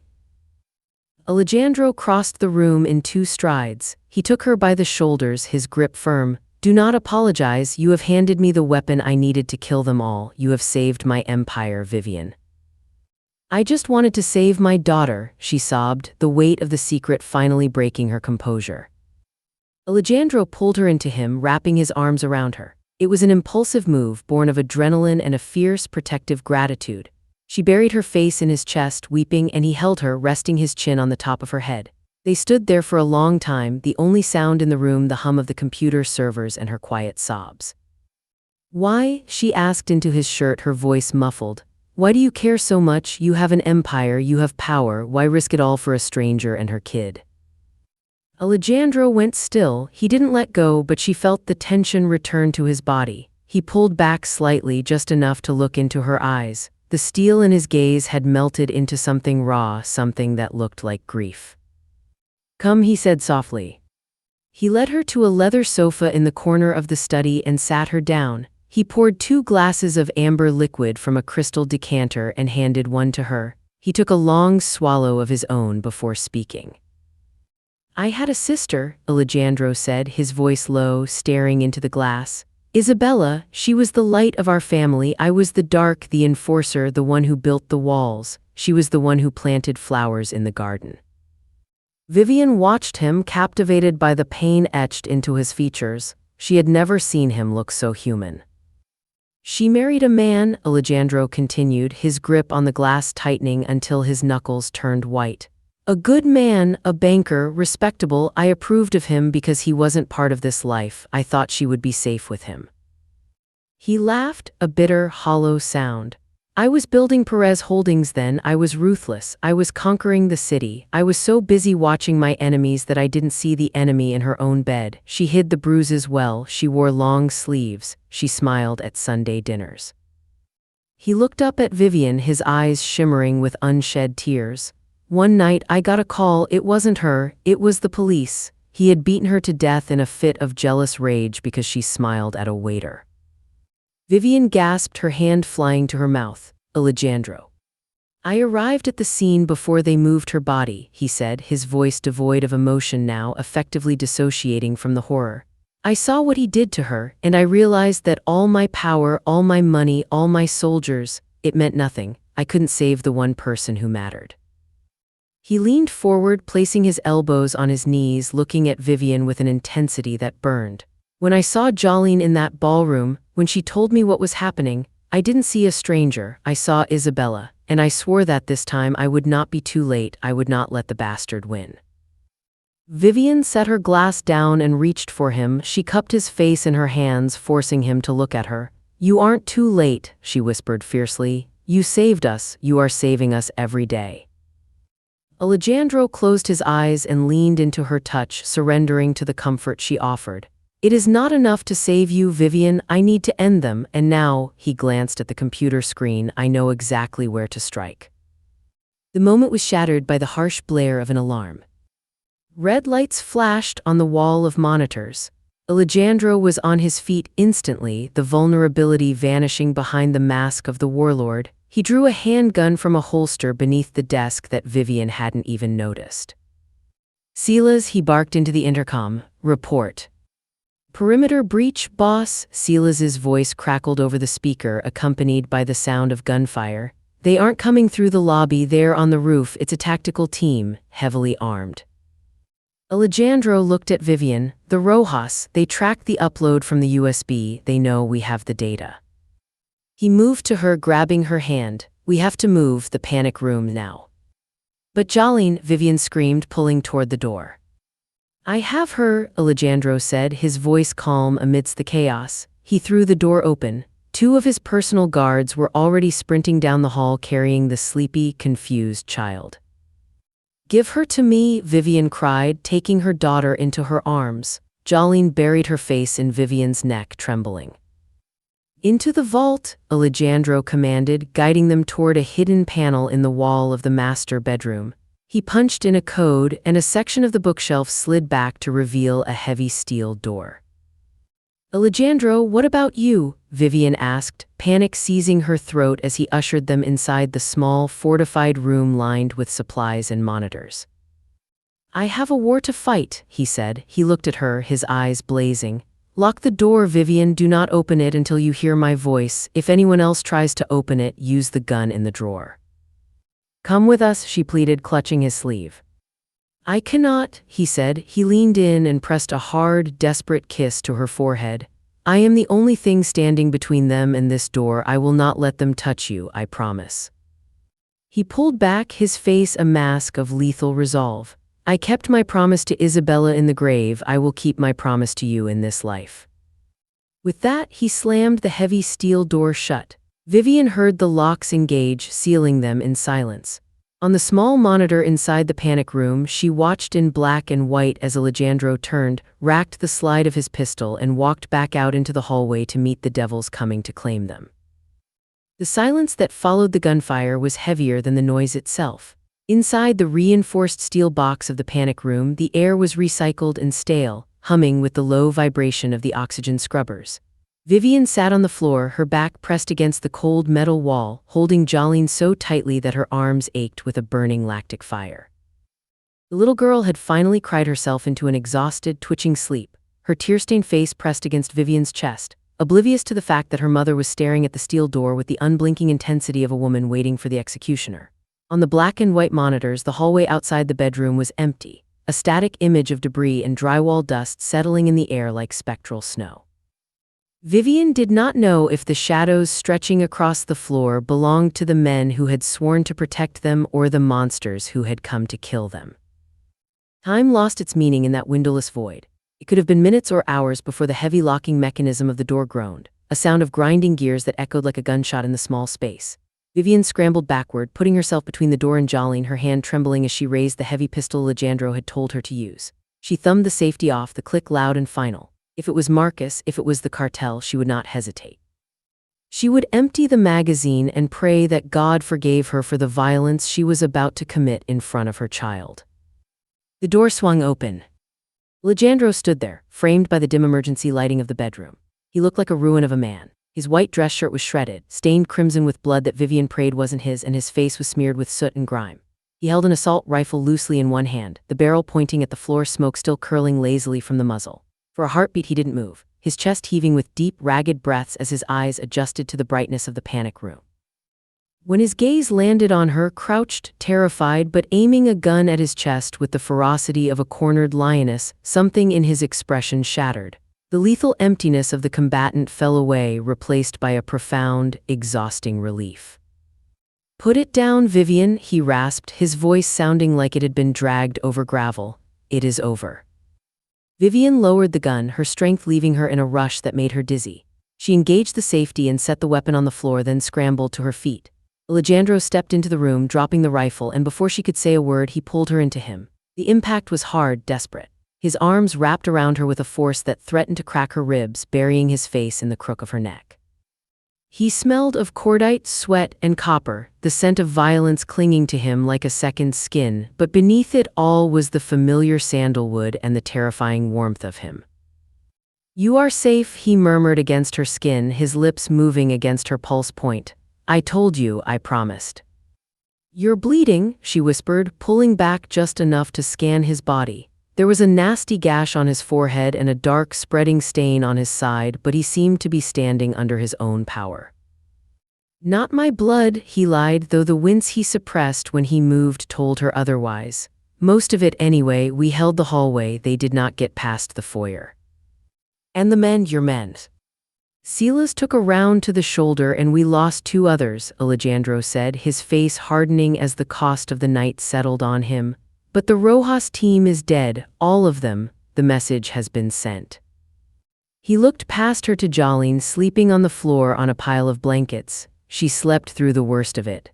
Speaker 1: Alejandro crossed the room in 2 strides. He took her by the shoulders, his grip firm. "Do not apologize. You have handed me the weapon I needed to kill them all. You have saved my empire, Vivian." "I just wanted to save my daughter," she sobbed, the weight of the secret finally breaking her composure. Alejandro pulled her into him, wrapping his arms around her. It was an impulsive move, born of adrenaline and a fierce, protective gratitude. She buried her face in his chest, weeping, and he held her, resting his chin on the top of her head. They stood there for a long time, the only sound in the room the hum of the computer servers and her quiet sobs. "Why?" she asked into his shirt, her voice muffled. "Why do you care so much? You have an empire, you have power. Why risk it all for a stranger and her kid?" Alejandro went still. He didn't let go, but she felt the tension return to his body. He pulled back slightly, just enough to look into her eyes. The steel in his gaze had melted into something raw, something that looked like grief. "Come," he said softly. He led her to a leather sofa in the corner of the study and sat her down. He poured 2 glasses of amber liquid from a crystal decanter and handed one to her. He took a long swallow of his own before speaking. "I had a sister," Alejandro said, his voice low, staring into the glass. "Isabella, she was the light of our family. I was the dark, the enforcer, the one who built the walls. She was the one who planted flowers in the garden." Vivian watched him, captivated by the pain etched into his features. She had never seen him look so human. "She married a man," Alejandro continued, his grip on the glass tightening until his knuckles turned white. "A good man, a banker, respectable. I approved of him because he wasn't part of this life. I thought she would be safe with him." He laughed, a bitter, hollow sound. "I was building Perez Holdings then. I was ruthless. I was conquering the city. I was so busy watching my enemies that I didn't see the enemy in her own bed. She hid the bruises well. She wore long sleeves. She smiled at Sunday dinners." He looked up at Vivian, his eyes shimmering with unshed tears. "One night I got a call. It wasn't her. It was the police. He had beaten her to death in a fit of jealous rage because she smiled at a waiter." Vivian gasped, her hand flying to her mouth. "Alejandro." "I arrived at the scene before they moved her body," he said, his voice devoid of emotion now, effectively dissociating from the horror. "I saw what he did to her, and I realized that all my power, all my money, all my soldiers, it meant nothing. I couldn't save the one person who mattered." He leaned forward, placing his elbows on his knees, looking at Vivian with an intensity that burned. "When I saw Jolene in that ballroom, when she told me what was happening, I didn't see a stranger, I saw Isabella, and I swore that this time I would not be too late, I would not let the bastard win." Vivian set her glass down and reached for him. She cupped his face in her hands, forcing him to look at her. "You aren't too late," she whispered fiercely. "You saved us, you are saving us every day." Alejandro closed his eyes and leaned into her touch, surrendering to the comfort she offered. "It is not enough to save you, Vivian. I need to end them, and now," he glanced at the computer screen, "I know exactly where to strike." The moment was shattered by the harsh blare of an alarm. Red lights flashed on the wall of monitors. Alejandro was on his feet instantly, the vulnerability vanishing behind the mask of the warlord. He drew a handgun from a holster beneath the desk that Vivian hadn't even noticed. Silas, he barked into the intercom. Report. Perimeter breach, boss. Silas's voice crackled over the speaker, accompanied by the sound of gunfire. They aren't coming through the lobby, they're on the roof. It's a tactical team, heavily armed. Alejandro looked at Vivian. The Rojas, they tracked the upload from the USB. They know we have the data. He moved to her, grabbing her hand. We have to move the panic room now. But Jolene, Vivian screamed, pulling toward the door. I have her, Alejandro said, his voice calm amidst the chaos. He threw the door open. 2 of his personal guards were already sprinting down the hall carrying the sleepy, confused child. Give her to me, Vivian cried, taking her daughter into her arms. Jolene buried her face in Vivian's neck, trembling. Into the vault, Alejandro commanded, guiding them toward a hidden panel in the wall of the master bedroom. He punched in a code, and a section of the bookshelf slid back to reveal a heavy steel door. Alejandro, what about you? Vivian asked, panic seizing her throat as he ushered them inside the small, fortified room lined with supplies and monitors. I have a war to fight, he said. He looked at her, his eyes blazing. Lock the door, Vivian. Do not open it until you hear my voice. If anyone else tries to open it, use the gun in the drawer. Come with us, she pleaded, clutching his sleeve. I cannot, he said. He leaned in and pressed a hard, desperate kiss to her forehead. I am the only thing standing between them and this door. I will not let them touch you, I promise. He pulled back, his face a mask of lethal resolve. I kept my promise to Isabella in the grave. I will keep my promise to you in this life. With that, he slammed the heavy steel door shut. Vivian heard the locks engage, sealing them in silence. On the small monitor inside the panic room, she watched in black and white as Alejandro turned, racked the slide of his pistol, and walked back out into the hallway to meet the devils coming to claim them. The silence that followed the gunfire was heavier than the noise itself. Inside the reinforced steel box of the panic room, the air was recycled and stale, humming with the low vibration of the oxygen scrubbers. Vivian sat on the floor, her back pressed against the cold metal wall, holding Jolene so tightly that her arms ached with a burning lactic fire. The little girl had finally cried herself into an exhausted, twitching sleep, her tear-stained face pressed against Vivian's chest, oblivious to the fact that her mother was staring at the steel door with the unblinking intensity of a woman waiting for the executioner. On the black and white monitors, the hallway outside the bedroom was empty, a static image of debris and drywall dust settling in the air like spectral snow. Vivian did not know if the shadows stretching across the floor belonged to the men who had sworn to protect them or the monsters who had come to kill them. Time lost its meaning in that windowless void. It could have been minutes or hours before the heavy locking mechanism of the door groaned, a sound of grinding gears that echoed like a gunshot in the small space. Vivian scrambled backward, putting herself between the door and Jolene, her hand trembling as she raised the heavy pistol Alejandro had told her to use. She thumbed the safety off, the click loud and final. If it was Marcus, if it was the cartel, she would not hesitate. She would empty the magazine and pray that God forgave her for the violence she was about to commit in front of her child. The door swung open. Alejandro stood there, framed by the dim emergency lighting of the bedroom. He looked like a ruin of a man. His white dress shirt was shredded, stained crimson with blood that Vivian prayed wasn't his, and his face was smeared with soot and grime. He held an assault rifle loosely in one hand, the barrel pointing at the floor, smoke still curling lazily from the muzzle. For a heartbeat he didn't move, his chest heaving with deep, ragged breaths as his eyes adjusted to the brightness of the panic room. When his gaze landed on her, crouched, terrified, but aiming a gun at his chest with the ferocity of a cornered lioness, something in his expression shattered. The lethal emptiness of the combatant fell away, replaced by a profound, exhausting relief. Put it down, Vivian, he rasped, his voice sounding like it had been dragged over gravel. It is over. Vivian lowered the gun, her strength leaving her in a rush that made her dizzy. She engaged the safety and set the weapon on the floor, then scrambled to her feet. Alejandro stepped into the room, dropping the rifle, and before she could say a word, he pulled her into him. The impact was hard, desperate. His arms wrapped around her with a force that threatened to crack her ribs, burying his face in the crook of her neck. He smelled of cordite, sweat, and copper, the scent of violence clinging to him like a second skin, but beneath it all was the familiar sandalwood and the terrifying warmth of him. You are safe, he murmured against her skin, his lips moving against her pulse point. I told you, I promised. "You're bleeding," she whispered, pulling back just enough to scan his body. There was a nasty gash on his forehead and a dark, spreading stain on his side, but he seemed to be standing under his own power. "Not my blood," he lied, though the wince he suppressed when he moved told her otherwise. "Most of it anyway. We held the hallway. They did not get past the foyer." "And the men, your men?" "Silas took a round to the shoulder and we lost 2 others," Alejandro said, his face hardening as the cost of the night settled on him. "But the Rojas team is dead, all of them. The message has been sent." He looked past her to Jolene sleeping on the floor on a pile of blankets. She slept through the worst of it.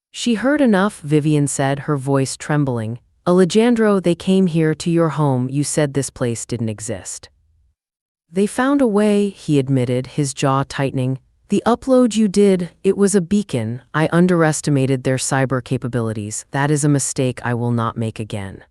Speaker 1: "She heard enough," Vivian said, her voice trembling. "Alejandro, they came here to your home. You said this place didn't exist." "They found a way," he admitted, his jaw tightening. "The upload you did, it was a beacon. I underestimated their cyber capabilities. That is a mistake I will not make again."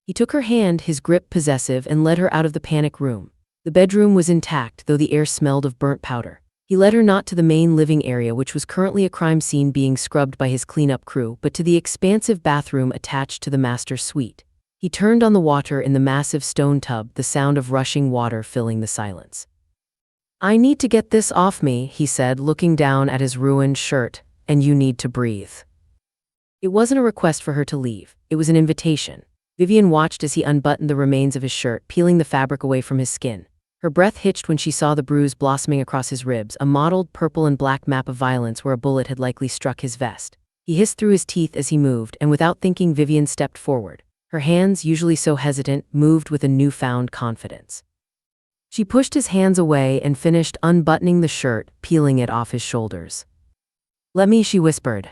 Speaker 1: He took her hand, his grip possessive, and led her out of the panic room. The bedroom was intact, though the air smelled of burnt powder. He led her not to the main living area, which was currently a crime scene being scrubbed by his cleanup crew, but to the expansive bathroom attached to the master suite. He turned on the water in the massive stone tub, the sound of rushing water filling the silence. "I need to get this off me," he said, looking down at his ruined shirt, "and you need to breathe." It wasn't a request for her to leave. It was an invitation. Vivian watched as he unbuttoned the remains of his shirt, peeling the fabric away from his skin. Her breath hitched when she saw the bruise blossoming across his ribs, a mottled purple and black map of violence where a bullet had likely struck his vest. He hissed through his teeth as he moved, and without thinking, Vivian stepped forward. Her hands, usually so hesitant, moved with a newfound confidence. She pushed his hands away and finished unbuttoning the shirt, peeling it off his shoulders. "Let me," she whispered.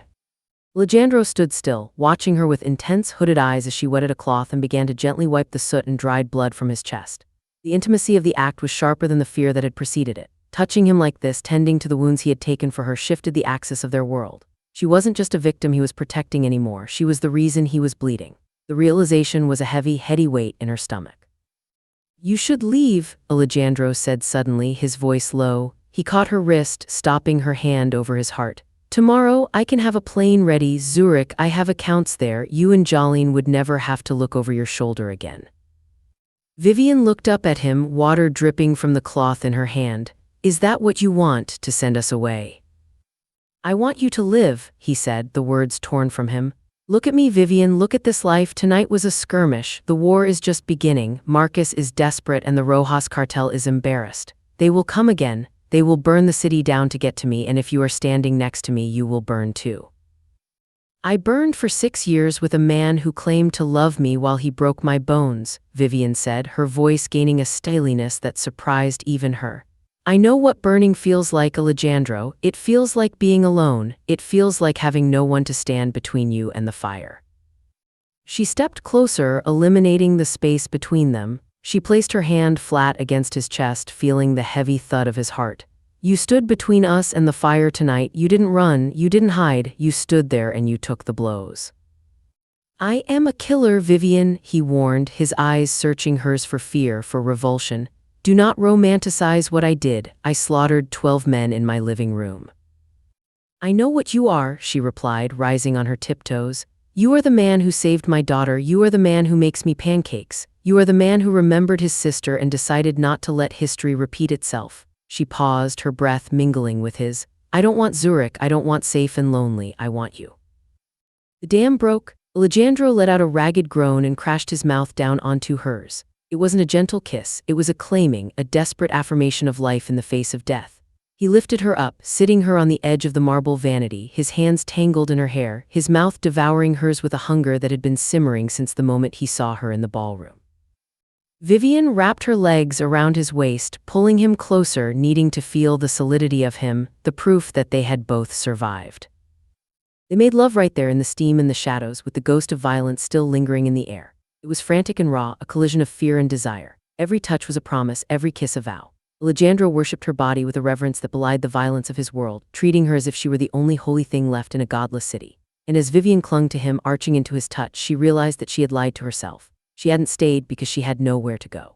Speaker 1: Alejandro stood still, watching her with intense, hooded eyes as she wetted a cloth and began to gently wipe the soot and dried blood from his chest. The intimacy of the act was sharper than the fear that had preceded it. Touching him like this, tending to the wounds he had taken for her, shifted the axis of their world. She wasn't just a victim he was protecting anymore. She was the reason he was bleeding. The realization was a heavy, heady weight in her stomach. "You should leave," Alejandro said suddenly, his voice low. He caught her wrist, stopping her hand over his heart. "Tomorrow, I can have a plane ready. Zurich, I have accounts there. You and Jolene would never have to look over your shoulder again." Vivian looked up at him, water dripping from the cloth in her hand. "Is that what you want, to send us away?" "I want you to live," he said, the words torn from him. "Look at me, Vivian, look at this life. Tonight was a skirmish. The war is just beginning. Marcus is desperate and the Rojas cartel is embarrassed. They will come again. They will burn the city down to get to me, and if you are standing next to me, you will burn too." "I burned for 6 years with a man who claimed to love me while he broke my bones," Vivian said, her voice gaining a steeliness that surprised even her. "I know what burning feels like, Alejandro. It feels like being alone. It feels like having no one to stand between you and the fire." She stepped closer, eliminating the space between them. She placed her hand flat against his chest, feeling the heavy thud of his heart. "You stood between us and the fire tonight. You didn't run, you didn't hide. You stood there and you took the blows." "I am a killer, Vivian," he warned, his eyes searching hers for fear, for revulsion. "Do not romanticize what I did. I slaughtered 12 men in my living room." "I know what you are," she replied, rising on her tiptoes. "You are the man who saved my daughter. You are the man who makes me pancakes. You are the man who remembered his sister and decided not to let history repeat itself." She paused, her breath mingling with his. "I don't want Zurich. I don't want safe and lonely. I want you." The dam broke. Alejandro let out a ragged groan and crashed his mouth down onto hers. It wasn't a gentle kiss. It was a claiming, a desperate affirmation of life in the face of death. He lifted her up, sitting her on the edge of the marble vanity, his hands tangled in her hair, his mouth devouring hers with a hunger that had been simmering since the moment he saw her in the ballroom. Vivian wrapped her legs around his waist, pulling him closer, needing to feel the solidity of him, the proof that they had both survived. They made love right there in the steam and the shadows, with the ghost of violence still lingering in the air. It was frantic and raw, a collision of fear and desire. Every touch was a promise, every kiss a vow. Alejandro worshipped her body with a reverence that belied the violence of his world, treating her as if she were the only holy thing left in a godless city. And as Vivian clung to him, arching into his touch, she realized that she had lied to herself. She hadn't stayed because she had nowhere to go.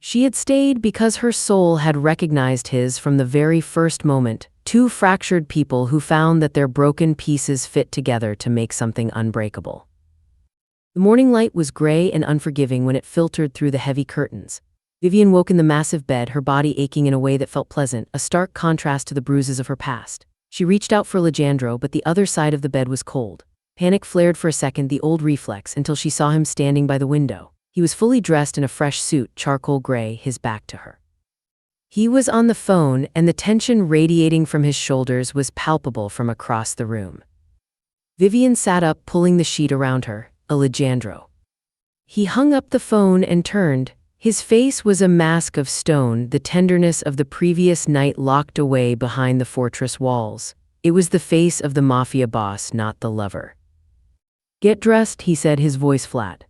Speaker 1: She had stayed because her soul had recognized his from the very first moment, two fractured people who found that their broken pieces fit together to make something unbreakable. The morning light was gray and unforgiving when it filtered through the heavy curtains. Vivian woke in the massive bed, her body aching in a way that felt pleasant, a stark contrast to the bruises of her past. She reached out for Alejandro, but the other side of the bed was cold. Panic flared for a second, the old reflex, until she saw him standing by the window. He was fully dressed in a fresh suit, charcoal gray, his back to her. He was on the phone, and the tension radiating from his shoulders was palpable from across the room. Vivian sat up, pulling the sheet around her. Alejandro. He hung up the phone and turned. His face was a mask of stone, the tenderness of the previous night locked away behind the fortress walls. It was the face of the Mafia boss, not the lover. "Get dressed," he said, his voice flat.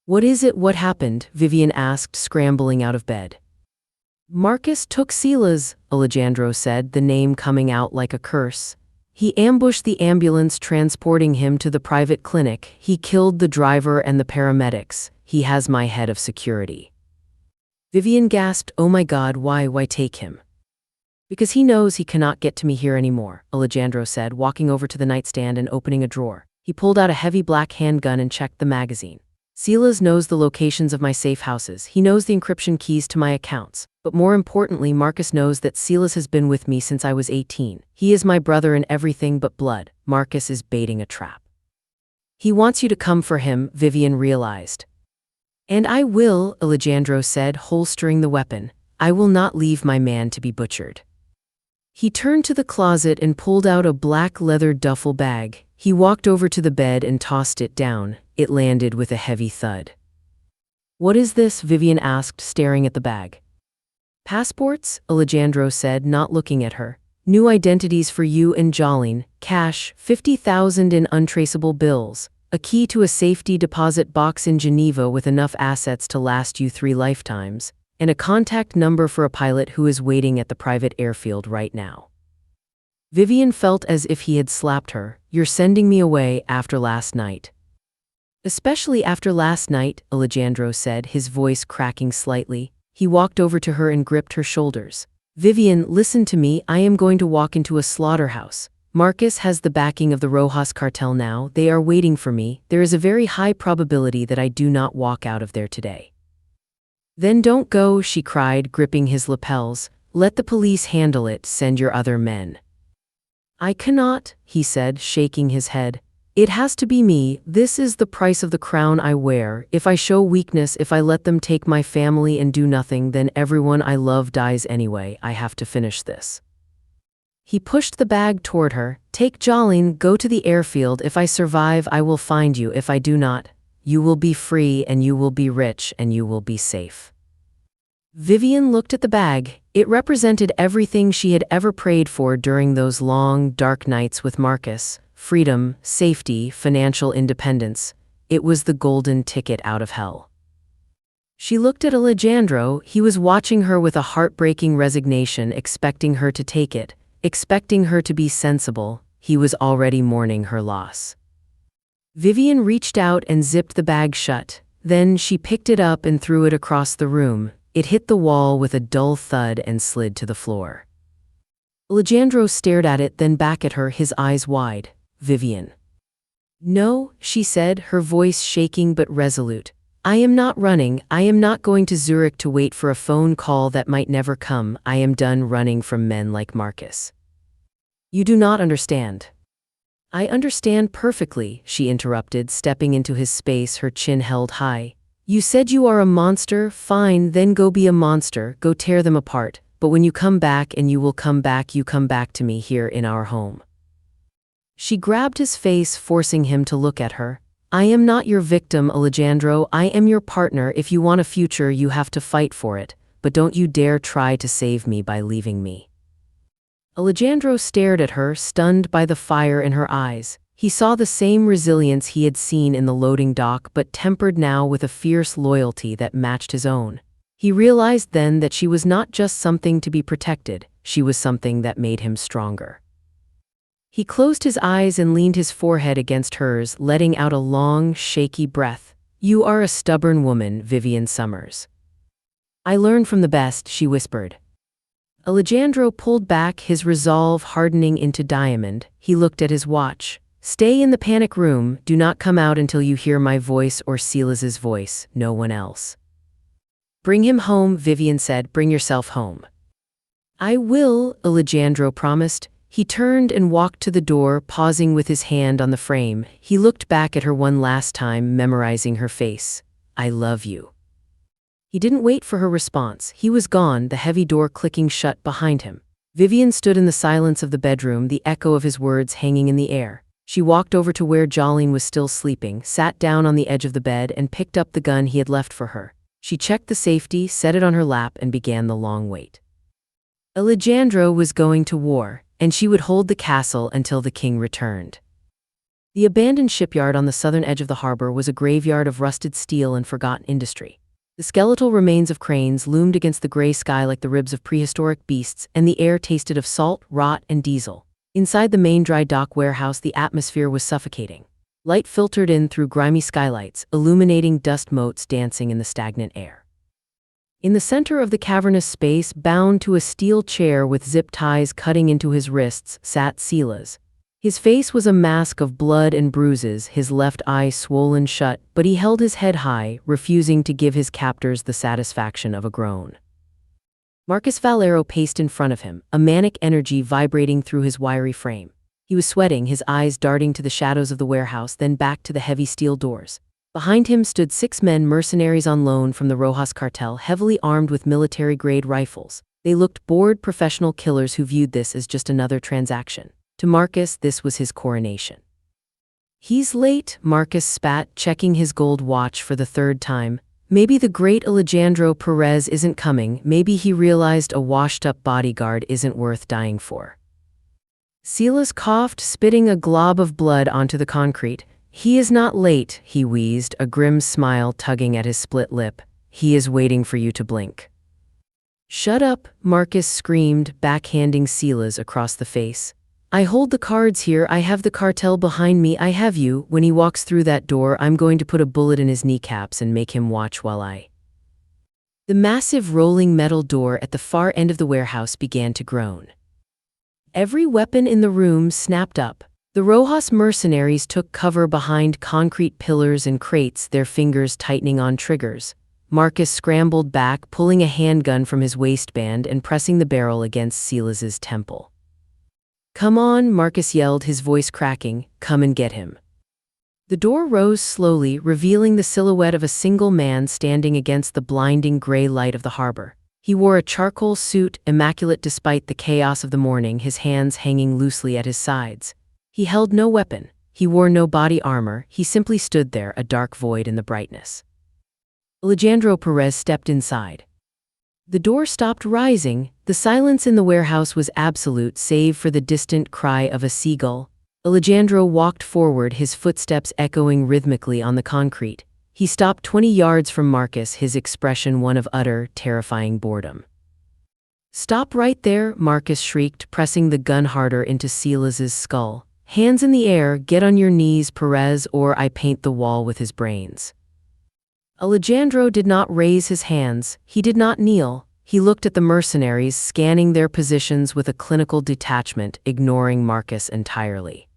Speaker 1: "What is it? What happened?" Vivian asked, scrambling out of bed. "Marcus took Silas," Alejandro said, the name coming out like a curse. "He ambushed the ambulance transporting him to the private clinic. He killed the driver and the paramedics. He has my head of security." Vivian gasped, "Oh my God, why take him?" "Because he knows he cannot get to me here anymore," Alejandro said, walking over to the nightstand and opening a drawer. He pulled out a heavy black handgun and checked the magazine. "Silas knows the locations of my safe houses. He knows the encryption keys to my accounts. But more importantly, Marcus knows that Silas has been with me since I was 18. He is my brother in everything but blood. Marcus is baiting a trap. He wants you to come for him," Vivian realized. "And I will," Alejandro said, holstering the weapon. "I will not leave my man to be butchered." He turned to the closet and pulled out a black leather duffel bag. He walked over to the bed and tossed it down. It landed with a heavy thud. "What is this?" Vivian asked, staring at the bag. "Passports," Alejandro said, not looking at her. "New identities for you and Jolene, cash, 50,000 in untraceable bills, a key to a safety deposit box in Geneva with enough assets to last you 3 lifetimes, and a contact number for a pilot who is waiting at the private airfield right now." Vivian felt as if he had slapped her. "You're sending me away after last night." "Especially after last night," Alejandro said, his voice cracking slightly. He walked over to her and gripped her shoulders. "Vivian, listen to me. I am going to walk into a slaughterhouse. Marcus has the backing of the Rojas cartel now. They are waiting for me. There is a very high probability that I do not walk out of there today." "Then don't go," she cried, gripping his lapels. "Let the police handle it. Send your other men." "I cannot," he said, shaking his head. "It has to be me. This is the price of the crown I wear. If I show weakness, if I let them take my family and do nothing, then everyone I love dies anyway. I have to finish this." He pushed the bag toward her. "Take Jolene, go to the airfield. If I survive, I will find you. If I do not, you will be free and you will be rich and you will be safe." Vivian looked at the bag. It represented everything she had ever prayed for during those long, dark nights with Marcus. Freedom, safety, financial independence. It was the golden ticket out of hell. She looked at Alejandro. He was watching her with a heartbreaking resignation, expecting her to take it, expecting her to be sensible. He was already mourning her loss. Vivian reached out and zipped the bag shut. Then she picked it up and threw it across the room. It hit the wall with a dull thud and slid to the floor. Alejandro stared at it, then back at her, his eyes wide. "Vivian." "No," she said, her voice shaking but resolute. "I am not running. I am not going to Zurich to wait for a phone call that might never come. I am done running from men like Marcus." "You do not understand." "I understand perfectly," she interrupted, stepping into his space, her chin held high. "You said you are a monster. Fine, then go be a monster. Go tear them apart. But when you come back, and you will come back, you come back to me here in our home." She grabbed his face, forcing him to look at her. "I am not your victim, Alejandro. I am your partner. If you want a future, you have to fight for it. But don't you dare try to save me by leaving me." Alejandro stared at her, stunned by the fire in her eyes. He saw the same resilience he had seen in the loading dock, but tempered now with a fierce loyalty that matched his own. He realized then that she was not just something to be protected, she was something that made him stronger. He closed his eyes and leaned his forehead against hers, letting out a long, shaky breath. "You are a stubborn woman, Vivian Summers." I learned from the best, she whispered. Alejandro pulled back, his resolve hardening into diamond. He looked at his watch. Stay in the panic room, do not come out until you hear my voice or Silas's voice, no one else. Bring him home, Vivian said, bring yourself home. I will, Alejandro promised. He turned and walked to the door, pausing with his hand on the frame. He looked back at her one last time, memorizing her face. I love you. He didn't wait for her response. He was gone, the heavy door clicking shut behind him. Vivian stood in the silence of the bedroom, the echo of his words hanging in the air. She walked over to where Jolene was still sleeping, sat down on the edge of the bed, and picked up the gun he had left for her. She checked the safety, set it on her lap, and began the long wait. Alejandro was going to war, and she would hold the castle until the king returned. The abandoned shipyard on the southern edge of the harbor was a graveyard of rusted steel and forgotten industry. The skeletal remains of cranes loomed against the gray sky like the ribs of prehistoric beasts, and the air tasted of salt, rot, and diesel. Inside the main dry dock warehouse, the atmosphere was suffocating. Light filtered in through grimy skylights, illuminating dust motes dancing in the stagnant air. In the center of the cavernous space, bound to a steel chair with zip ties cutting into his wrists, sat Silas. His face was a mask of blood and bruises, his left eye swollen shut, but he held his head high, refusing to give his captors the satisfaction of a groan. Marcus Valero paced in front of him, a manic energy vibrating through his wiry frame. He was sweating, his eyes darting to the shadows of the warehouse, then back to the heavy steel doors. Behind him stood 6 men, mercenaries on loan from the Rojas cartel, heavily armed with military-grade rifles. They looked bored professional killers who viewed this as just another transaction. To Marcus, this was his coronation. He's late, Marcus spat, checking his gold watch for the 3rd time. Maybe the great Alejandro Perez isn't coming, maybe he realized a washed-up bodyguard isn't worth dying for. Silas coughed, spitting a glob of blood onto the concrete. He is not late, he wheezed, a grim smile tugging at his split lip. He is waiting for you to blink. Shut up, Marcus screamed, backhanding Silas across the face. I hold the cards here, I have the cartel behind me, I have you. When he walks through that door, I'm going to put a bullet in his kneecaps and make him watch while I... The massive rolling metal door at the far end of the warehouse began to groan. Every weapon in the room snapped up. The Rojas mercenaries took cover behind concrete pillars and crates, their fingers tightening on triggers. Marcus scrambled back, pulling a handgun from his waistband and pressing the barrel against Silas's temple. Come on, Marcus yelled, his voice cracking. Come and get him. The door rose slowly, revealing the silhouette of a single man standing against the blinding gray light of the harbor. He wore a charcoal suit, immaculate despite the chaos of the morning, his hands hanging loosely at his sides. He held no weapon. He wore no body armor. He simply stood there, a dark void in the brightness. Alejandro Perez stepped inside. The door stopped rising. The silence in the warehouse was absolute, save for the distant cry of a seagull. Alejandro walked forward, his footsteps echoing rhythmically on the concrete. He stopped 20 yards from Marcus, his expression one of utter, terrifying boredom. Stop right there, Marcus shrieked, pressing the gun harder into Silas's skull. Hands in the air, get on your knees, Perez, or I paint the wall with his brains. Alejandro did not raise his hands. He did not kneel. He looked at the mercenaries, scanning their positions with a clinical detachment, ignoring Marcus entirely.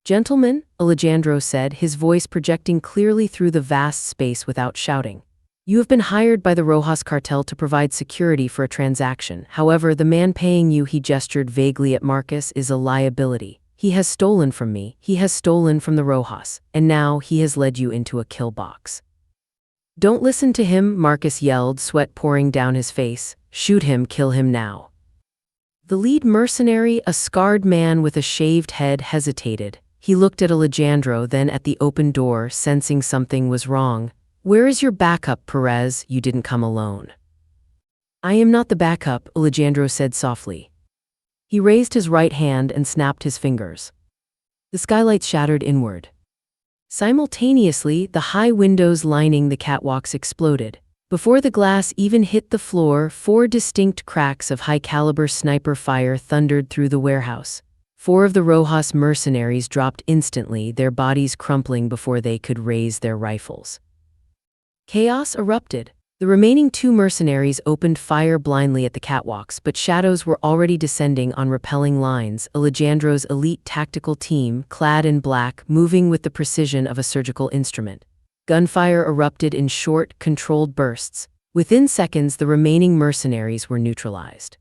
Speaker 1: Gentlemen, Alejandro said, his voice projecting clearly through the vast space without shouting. You have been hired by the Rojas cartel to provide security for a transaction. However, the man paying you, he gestured vaguely at Marcus, is a liability. He has stolen from me. He has stolen from the Rojas. And now he has led you into a kill box. Don't listen to him, Marcus yelled, sweat pouring down his face. Shoot him, kill him now. The lead mercenary, a scarred man with a shaved head, hesitated. He looked at Alejandro, then at the open door, sensing something was wrong. Where is your backup, Perez? You didn't come alone. I am not the backup, Alejandro said softly. He raised his right hand and snapped his fingers. The skylights shattered inward. Simultaneously, the high windows lining the catwalks exploded. Before the glass even hit the floor, 4 distinct cracks of high-caliber sniper fire thundered through the warehouse. 4 of the Rojas mercenaries dropped instantly, their bodies crumpling before they could raise their rifles. Chaos erupted. The remaining 2 mercenaries opened fire blindly at the catwalks, but shadows were already descending on repelling lines, Alejandro's elite tactical team, clad in black, moving with the precision of a surgical instrument. Gunfire erupted in short, controlled bursts. Within seconds, the remaining mercenaries were neutralized.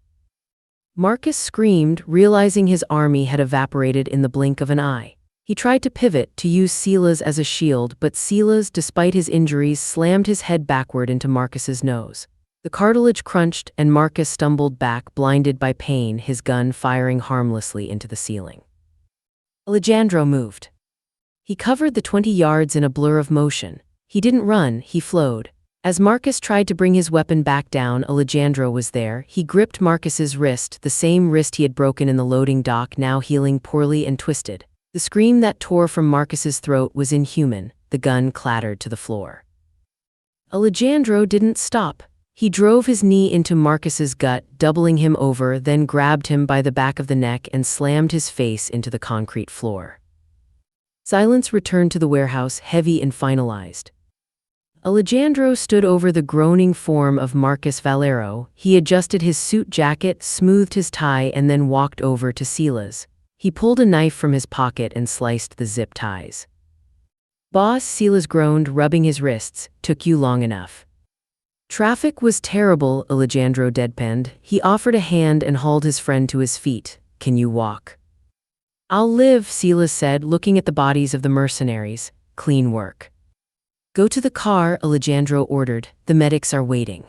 Speaker 1: Marcus screamed, realizing his army had evaporated in the blink of an eye. He tried to pivot, to use Silas as a shield, but Silas, despite his injuries, slammed his head backward into Marcus's nose. The cartilage crunched, and Marcus stumbled back, blinded by pain, his gun firing harmlessly into the ceiling. Alejandro moved. He covered the 20 yards in a blur of motion. He didn't run, he flowed. As Marcus tried to bring his weapon back down, Alejandro was there. He gripped Marcus's wrist, the same wrist he had broken in the loading dock, now healing poorly and twisted. The scream that tore from Marcus's throat was inhuman. The gun clattered to the floor. Alejandro didn't stop. He drove his knee into Marcus's gut, doubling him over, then grabbed him by the back of the neck and slammed his face into the concrete floor. Silence returned to the warehouse, heavy and finalized. Alejandro stood over the groaning form of Marcus Valero. He adjusted his suit jacket, smoothed his tie, and then walked over to Silas. He pulled a knife from his pocket and sliced the zip ties. "Boss," Silas groaned, rubbing his wrists, "took you long enough." "Traffic was terrible," Alejandro deadpanned. He offered a hand and hauled his friend to his feet. "Can you walk?" "I'll live," Silas said, looking at the bodies of the mercenaries. "Clean work." "Go to the car," Alejandro ordered. "The medics are waiting."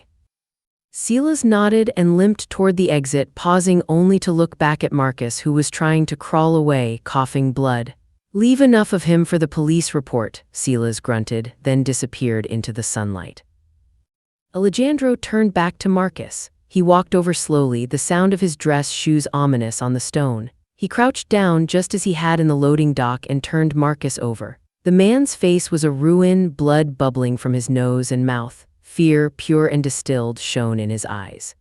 Speaker 1: Silas nodded and limped toward the exit, pausing only to look back at Marcus, who was trying to crawl away, coughing blood. "Leave enough of him for the police report," Silas grunted, then disappeared into the sunlight. Alejandro turned back to Marcus. He walked over slowly, the sound of his dress shoes ominous on the stone. He crouched down just as he had in the loading dock and turned Marcus over. The man's face was a ruin, blood bubbling from his nose and mouth. Fear, pure and distilled, shone in his eyes.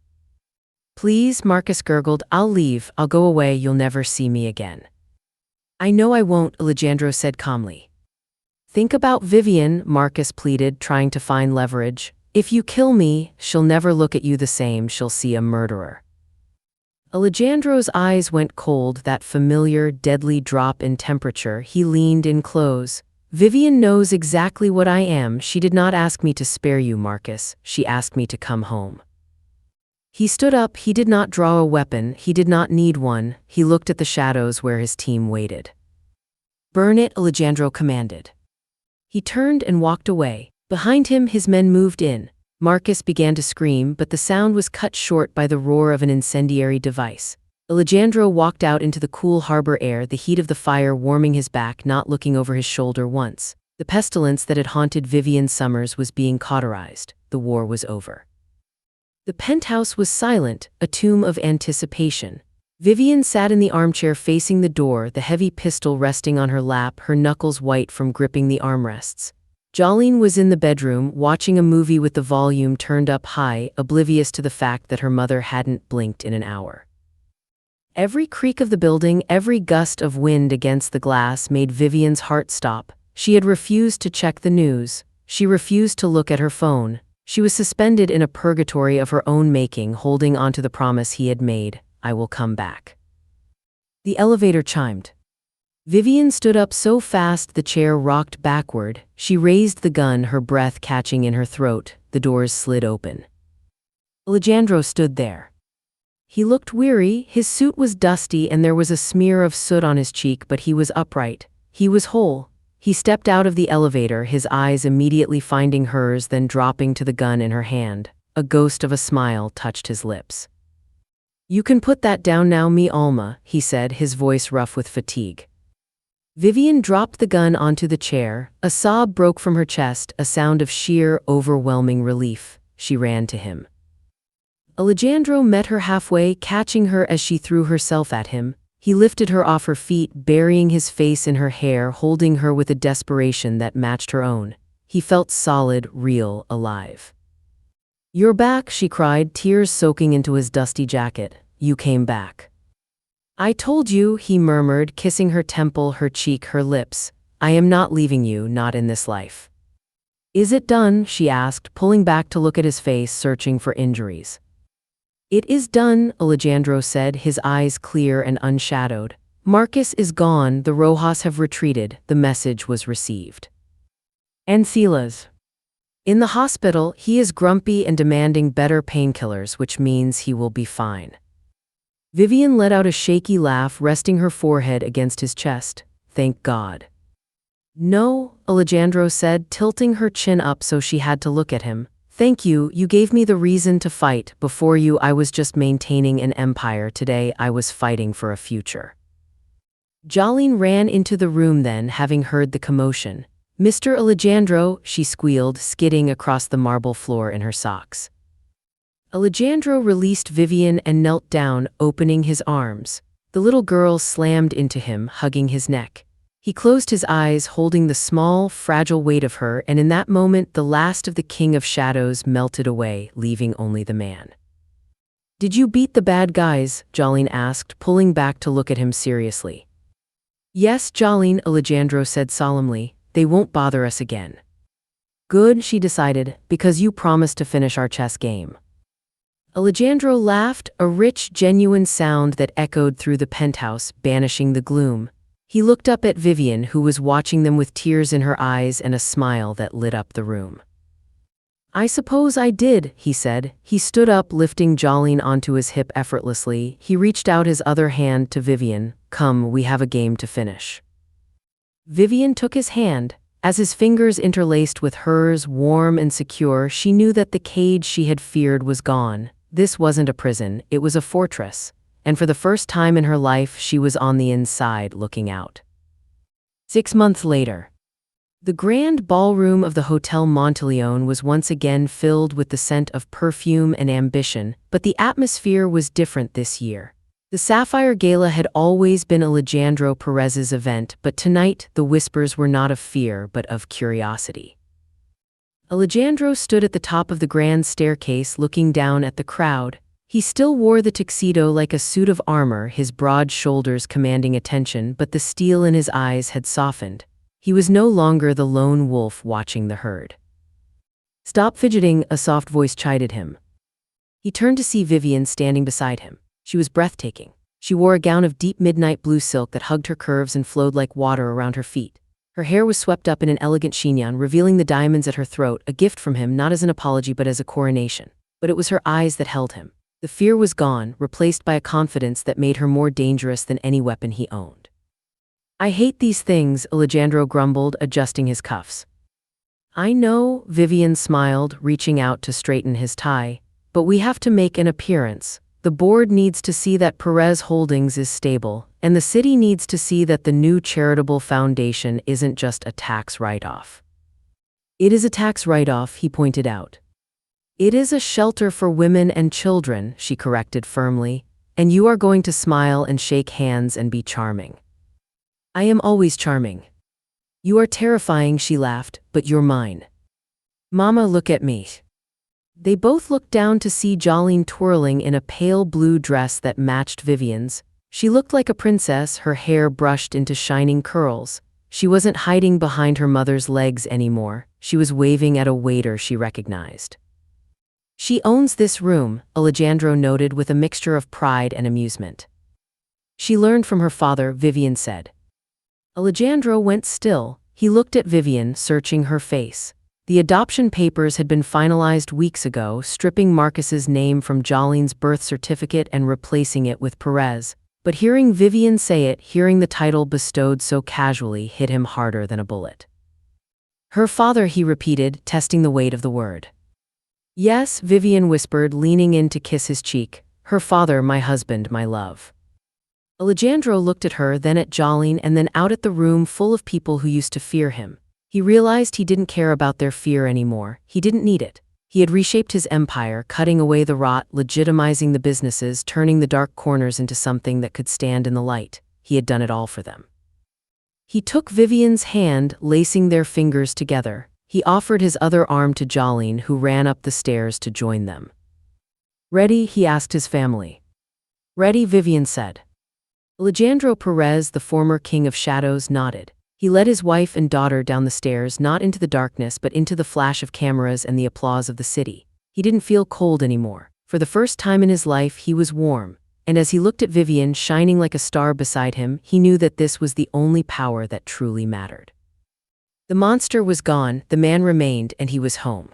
Speaker 1: "Please," Marcus gurgled, "I'll leave, I'll go away, you'll never see me again." "I know I won't," Alejandro said calmly. "Think about Vivian," Marcus pleaded, trying to find leverage. "If you kill me, she'll never look at you the same, she'll see a murderer." Alejandro's eyes went cold, that familiar, deadly drop in temperature. He leaned in close. "Vivian knows exactly what I am. She did not ask me to spare you, Marcus. She asked me to come home." He stood up. He did not draw a weapon. He did not need one. He looked at the shadows where his team waited. "Burn it," Alejandro commanded. He turned and walked away. Behind him, his men moved in. Marcus began to scream, but the sound was cut short by the roar of an incendiary device. Alejandro walked out into the cool harbor air, the heat of the fire warming his back, not looking over his shoulder once. The pestilence that had haunted Vivian Summers was being cauterized. The war was over. The penthouse was silent, a tomb of anticipation. Vivian sat in the armchair facing the door, the heavy pistol resting on her lap, her knuckles white from gripping the armrests. Jolene was in the bedroom, watching a movie with the volume turned up high, oblivious to the fact that her mother hadn't blinked in an hour. Every creak of the building, every gust of wind against the glass made Vivian's heart stop. She had refused to check the news. She refused to look at her phone. She was suspended in a purgatory of her own making, holding onto the promise he had made, "I will come back." The elevator chimed. Vivian stood up so fast the chair rocked backward. She raised the gun, her breath catching in her throat. The doors slid open. Alejandro stood there. He looked weary, his suit was dusty and there was a smear of soot on his cheek, but he was upright. He was whole. He stepped out of the elevator, his eyes immediately finding hers, then dropping to the gun in her hand. A ghost of a smile touched his lips. "You can put that down now, mi alma," he said, his voice rough with fatigue. Vivian dropped the gun onto the chair. A sob broke from her chest, a sound of sheer, overwhelming relief. She ran to him. Alejandro met her halfway, catching her as she threw herself at him. He lifted her off her feet, burying his face in her hair, holding her with a desperation that matched her own. He felt solid, real, alive. "You're back," she cried, tears soaking into his dusty jacket. "You came back." "I told you," he murmured, kissing her temple, her cheek, her lips. "I am not leaving you, not in this life." Is it done? She asked, pulling back to look at his face, searching for injuries. It is done, Alejandro said, his eyes clear and unshadowed. Marcus is gone, the Rojas have retreated, the message was received. And Silas. In the hospital, he is grumpy and demanding better painkillers, which means he will be fine. Vivian let out a shaky laugh, resting her forehead against his chest. Thank God. No, Alejandro said, tilting her chin up so she had to look at him. Thank you, you gave me the reason to fight. Before you, I was just maintaining an empire. Today, I was fighting for a future. Jolene ran into the room then, having heard the commotion. Mr. Alejandro, she squealed, skidding across the marble floor in her socks. Alejandro released Vivian and knelt down, opening his arms. The little girl slammed into him, hugging his neck. He closed his eyes, holding the small, fragile weight of her, and in that moment the last of the King of Shadows melted away, leaving only the man. Did you beat the bad guys? Jolene asked, pulling back to look at him seriously. Yes, Jolene, Alejandro said solemnly. They won't bother us again. Good, she decided, because you promised to finish our chess game. Alejandro laughed, a rich, genuine sound that echoed through the penthouse, banishing the gloom. He looked up at Vivian, who was watching them with tears in her eyes and a smile that lit up the room. I suppose I did, he said. He stood up, lifting Jolene onto his hip effortlessly. He reached out his other hand to Vivian. Come, we have a game to finish. Vivian took his hand. As his fingers interlaced with hers, warm and secure, she knew that the cage she had feared was gone. This wasn't a prison, it was a fortress. And for the first time in her life, she was on the inside, looking out. 6 months later. The grand ballroom of the Hotel Monteleone was once again filled with the scent of perfume and ambition, but the atmosphere was different this year. The Sapphire Gala had always been Alejandro Perez's event, but tonight the whispers were not of fear but of curiosity. Alejandro stood at the top of the grand staircase looking down at the crowd. He still wore the tuxedo like a suit of armor, his broad shoulders commanding attention, but the steel in his eyes had softened. He was no longer the lone wolf watching the herd. Stop fidgeting, a soft voice chided him. He turned to see Vivian standing beside him. She was breathtaking. She wore a gown of deep midnight blue silk that hugged her curves and flowed like water around her feet. Her hair was swept up in an elegant chignon, revealing the diamonds at her throat, a gift from him not as an apology but as a coronation. But it was her eyes that held him. The fear was gone, replaced by a confidence that made her more dangerous than any weapon he owned. I hate these things, Alejandro grumbled, adjusting his cuffs. I know, Vivian smiled, reaching out to straighten his tie. But we have to make an appearance. The board needs to see that Perez Holdings is stable, and the city needs to see that the new charitable foundation isn't just a tax write-off. It is a tax write-off, he pointed out. It is a shelter for women and children, she corrected firmly, and you are going to smile and shake hands and be charming. I am always charming. You are terrifying, she laughed, but you're mine. Mama, look at me. They both looked down to see Jolene twirling in a pale blue dress that matched Vivian's. She looked like a princess, her hair brushed into shining curls. She wasn't hiding behind her mother's legs anymore. She was waving at a waiter she recognized. She owns this room, Alejandro noted with a mixture of pride and amusement. She learned from her father, Vivian said. Alejandro went still. He looked at Vivian, searching her face. The adoption papers had been finalized weeks ago, stripping Marcus's name from Jolene's birth certificate and replacing it with Perez. But hearing Vivian say it, hearing the title bestowed so casually, hit him harder than a bullet. Her father, he repeated, testing the weight of the word. Yes, Vivian whispered, leaning in to kiss his cheek. Her father, my husband, my love. Alejandro looked at her, then at Jolene, and then out at the room full of people who used to fear him. He realized he didn't care about their fear anymore. He didn't need it. He had reshaped his empire, cutting away the rot, legitimizing the businesses, turning the dark corners into something that could stand in the light. He had done it all for them. He took Vivian's hand, lacing their fingers together. He offered his other arm to Jolene, who ran up the stairs to join them. Ready? He asked his family. Ready, Vivian said. Alejandro Perez, the former King of Shadows, nodded. He led his wife and daughter down the stairs, not into the darkness but into the flash of cameras and the applause of the city. He didn't feel cold anymore. For the first time in his life, he was warm. And as he looked at Vivian shining like a star beside him, he knew that this was the only power that truly mattered. The monster was gone, the man remained, and he was home.